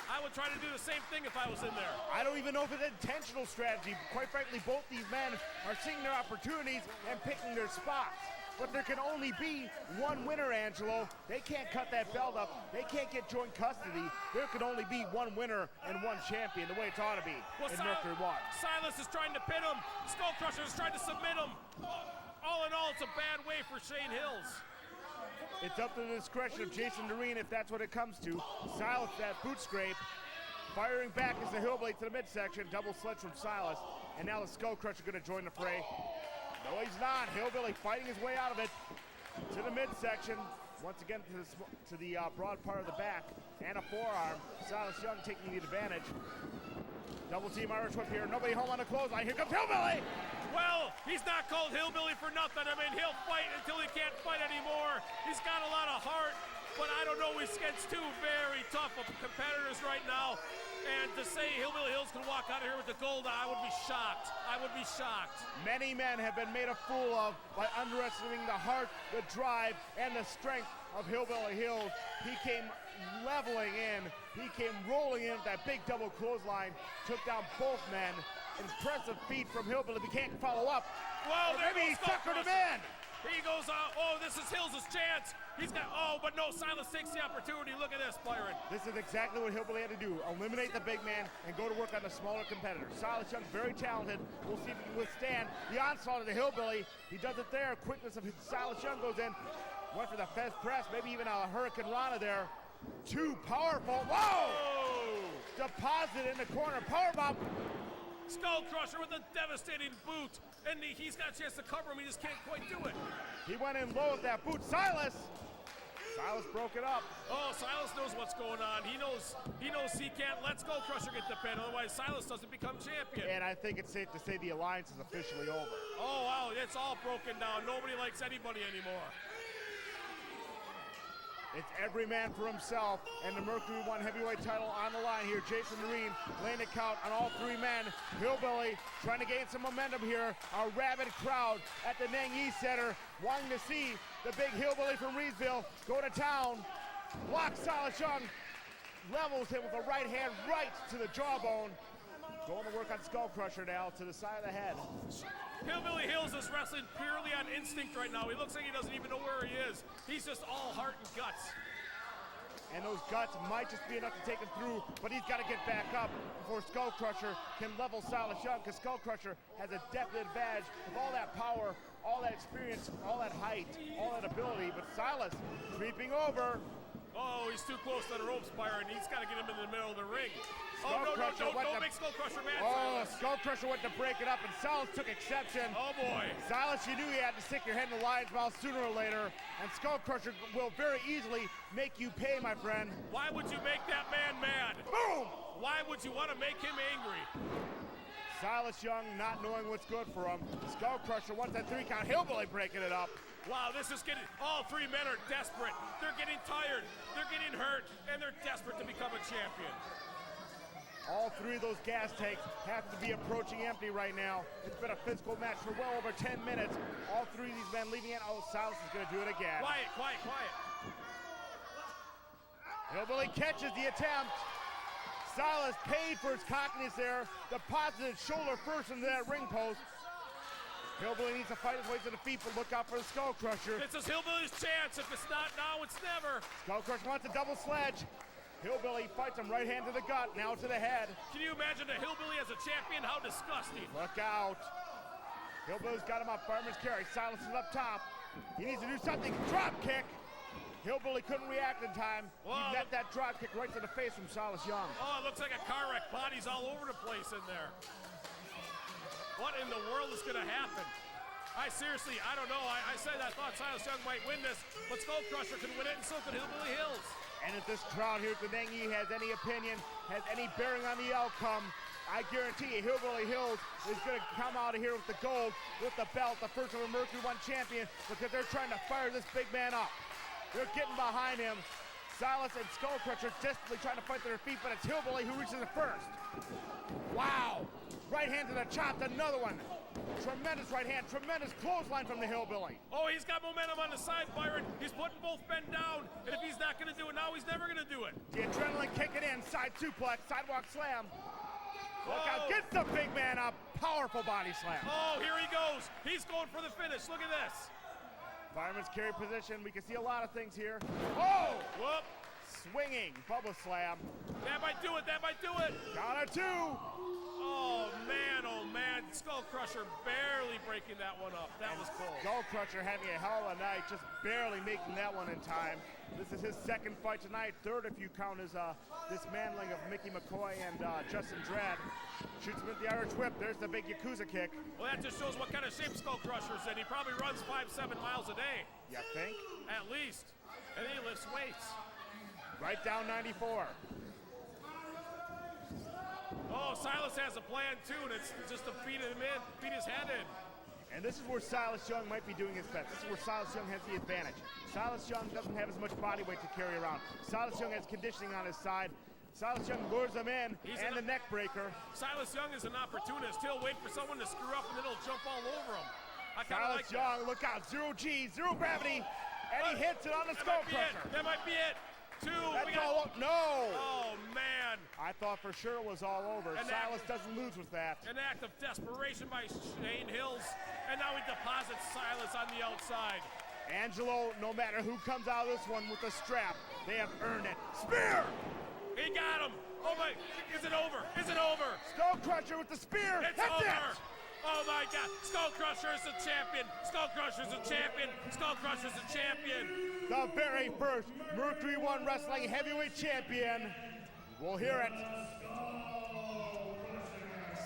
I would try to do the same thing if I was in there. I don't even know if it's an intentional strategy. Quite frankly, both these men are seeing their opportunities and picking their spots. But there can only be one winner, Angelo. They can't cut that belt up. They can't get joint custody. There can only be one winner and one champion, the way it ought to be in Mercury 1. Silas is trying to pin him. Skull Crusher is trying to submit him. All in all, it's a bad way for Shane Hills. It's up to the discretion of Jason Doreen if that's what it comes to. Silas, that boot scrape. Firing back is the Hillbilly to the midsection. Double sledge from Silas. And now the Skull Crusher going to join the fray. No, he's not. Hillbilly fighting his way out of it to the midsection. Once again to the broad part of the back and a forearm. Silas Young taking the advantage. Double team Irish whip here. Nobody home on the clothesline. Here comes Hillbilly. Well, he's not called Hillbilly for nothing. I mean, he'll fight until he can't fight anymore. He's got a lot of heart, but I don't know. He's against two very tough competitors right now. And to say Hillbilly Hills can walk out of here with the gold, I would be shocked. Many men have been made a fool of by underestimating the heart, the drive, and the strength of Hillbilly Hills. He came leveling in. He came rolling in with that big double clothesline. Took down both men. Impressive feat from Hillbilly. He can't follow up. Well, maybe he suckered him in. He goes out. Oh, this is Hills' chance. He's got, but no, Silas takes the opportunity. Look at this, Byron. This is exactly what Hillbilly had to do. Eliminate the big man and go to work on the smaller competitors. Silas Young, very talented. We'll see if he can withstand the onslaught of the Hillbilly. He does it there. Quickness of Silas Young goes in. Went for the Fez press, maybe even a Hurricane Rana there. Too powerful. Whoa! Deposit in the corner. Powerbomb. Skull Crusher with a devastating boot. And he's got a chance to cover him. He just can't quite do it. He went in low with that boot. Silas broke it up. Oh, Silas knows what's going on. He knows he can't let Skull Crusher get the pin. Otherwise, Silas doesn't become champion. And I think it's safe to say the alliance is officially over. Oh, wow. It's all broken down. Nobody likes anybody anymore. It's every man for himself, and the Mercury 1 heavyweight title on the line here. Jason Doreen laying a count on all three men. Hillbilly trying to gain some momentum here. A rabid crowd at the Nangyi Center wanting to see the big Hillbilly from Reedsville go to town. Blocks Silas Young, levels him with a right hand right to the jawbone. Going to work on Skull Crusher now to the side of the head. Hillbilly Hills is wrestling purely on instinct right now. He looks like he doesn't even know where he is. He's just all heart and guts. And those guts might just be enough to take him through, but he's got to get back up before Skull Crusher can level Silas Young, because Skull Crusher has a definite advantage with all that power, all that experience, all that height, all that ability. But Silas creeping over. Oh, he's too close to the ropes, Byron. He's got to get him in the middle of the ring. Skull Crusher Don't make Skull Crusher mad, Oh, Silas. Skull Crusher went to break it up, and Silas took exception. Oh, boy. Silas, you knew you had to stick your head in the lion's mouth sooner or later, and Skull Crusher will very easily make you pay, my friend. Why would you make that man mad? Boom! Why would you want to make him angry? Silas Young not knowing what's good for him. Skull Crusher wants that 3 count. Hillbilly breaking it up. Wow, this is getting, all three men are desperate. They're getting tired, they're getting hurt, and they're desperate to become a champion. All 3 of those gas tanks have to be approaching empty right now. It's been a physical match for well over 10 minutes. All 3 of these men leaving it. Oh, Silas is going to do it again. Quiet, quiet, quiet. Hillbilly catches the attempt. Silas paid for his cockiness there. Deposited shoulder first into that ring post. Hillbilly needs to fight his way to the feet, but look out for the Skull Crusher. This is Hillbilly's chance. If it's not now, it's never. Skull Crusher wants a double sledge. Hillbilly fights him right hand to the gut, now to the head. Can you imagine a Hillbilly as a champion? How disgusting. Look out. Hillbilly's got him on fireman's carry. Silas is up top. He needs to do something. Drop kick. Hillbilly couldn't react in time. Whoa, He met that drop kick right to the face from Silas Young. Oh, it looks like a car wreck. Bodies all over the place in there. What in the world is going to happen? I don't know. I said I thought Silas Young might win this, but Skull Crusher could win it, and so could Hillbilly Hills. And if this crowd here at the Nengi has any opinion, has any bearing on the outcome, I guarantee you Hillbilly Hills is going to come out of here with the gold, with the belt, the first ever Mercury 1 champion, because they're trying to fire this big man up. They're getting behind him. Silas and Skull Crusher desperately trying to fight to their feet, but it's Hillbilly who reaches it first. Wow! Right hand to the chop, another one. Tremendous right hand, tremendous clothesline from the Hillbilly. Oh, he's got momentum on the side, Byron. He's putting both men down, and if he's not going to do it now, he's never going to do it. The adrenaline kicking in, side suplex, sidewalk slam. Look out, gets the big man up. Powerful body slam. Oh, here he goes. He's going for the finish. Look at this. Fireman's carry position. We can see a lot of things here. Oh! Whoop. Swinging, bubble slam. That might do it. That might do it. Counter 2. Oh, man. Oh, man. Skull Crusher barely breaking that one up. That was cool. Skull Crusher having a hell of a night, just barely making that one in time. This is his second fight tonight, third if you count his dismantling of Mickey McCoy and Justin Dredd. Shoots him with the Irish whip. There's the big Yakuza kick. Well, that just shows what kind of shape Skull Crusher's in. He probably runs 5-7 miles a day. You think? At least. And he lifts weights. Right down 94. Oh, Silas has a plan too, and it's just to feed him in, feed his head in. And this is where Silas Young might be doing his best. This is where Silas Young has the advantage. Silas Young doesn't have as much body weight to carry around. Silas Young has conditioning on his side. Silas Young lures him in, and the neck breaker. Silas Young is an opportunist. He'll wait for someone to screw up, and then he'll jump all over him. I kind of like Silas Young, look out, 0 G, 0 gravity, and he hits it on the Skull Crusher. That might be it. 2. That's all up. No! Oh, man. I thought for sure it was all over. Silas doesn't lose with that. An act of desperation by Shane Hills, and now he deposits Silas on the outside. Angelo, no matter who comes out of this one with a strap, they have earned it. Spear! He got him. Oh, my. Is it over? Is it over? Skull Crusher with the spear. It's over. It. Oh, my God. Skull Crusher is the champion. Skull Crusher is the champion. Skull Crusher is the champion. The very first Mercury 1 Wrestling Heavyweight Champion. We'll hear it.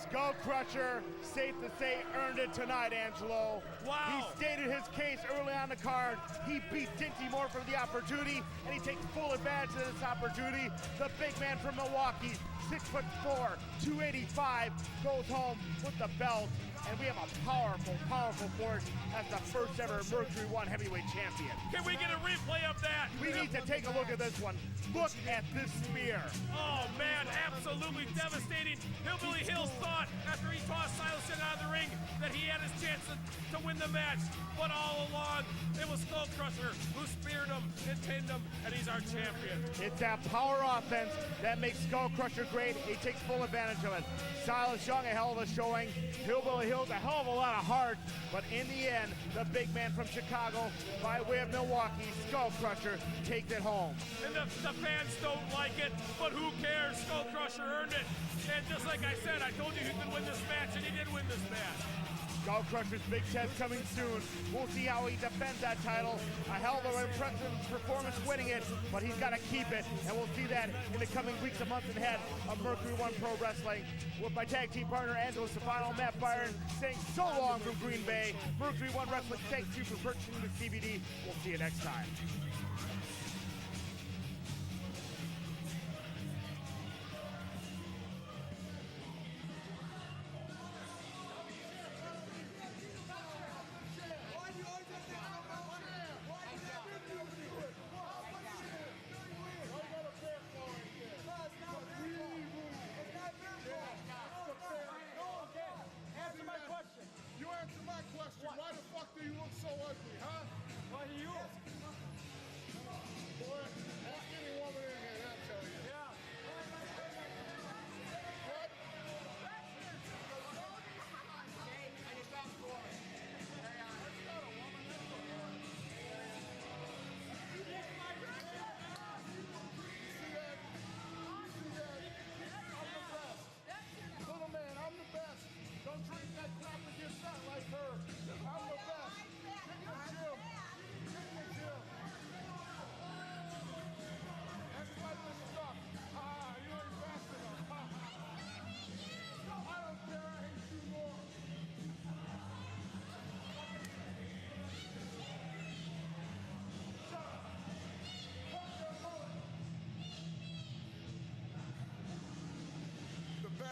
Skull Crusher, safe to say, earned it tonight, Angelo. Wow. He stated his case early on the card. He beat Dinty Moore for the opportunity, and he takes full advantage of this opportunity. The big man from Milwaukee, 6'4", 285, goes home with the belt. And we have a powerful, powerful force as the first ever Mercury 1 Heavyweight Champion. Can we get a replay of that? We need to take a look at this one. Look at this spear. Oh, man, absolutely devastating. Hillbilly Hills thought, after he tossed Silas Young out of the ring, that he had his chance to win the match. But all along, it was Skull Crusher who speared him and pinned him, and he's our champion. It's that power offense that makes Skull Crusher great. He takes full advantage of it. Silas Young, a hell of a showing. Hillbilly Hills, a hell of a lot of heart. But in the end, the big man from Chicago, by way of Milwaukee, Skull Crusher, takes it home. And the fans don't like it, but who cares? Skull Crusher earned it. And just like I said, I told you he could win this match, and he did win this match. Skull Crusher's big test coming soon. We'll see how he defends that title. A hell of an impressive performance winning it, but he's got to keep it, and we'll see that in the coming weeks and months ahead of Mercury 1 Pro Wrestling. With my tag team partner, Angelo Stefano, Matt Byron, saying so long from Green Bay. Mercury 1 Wrestling, thank you for purchasing this DVD. We'll see you next time.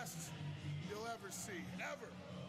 best you'll ever see, ever.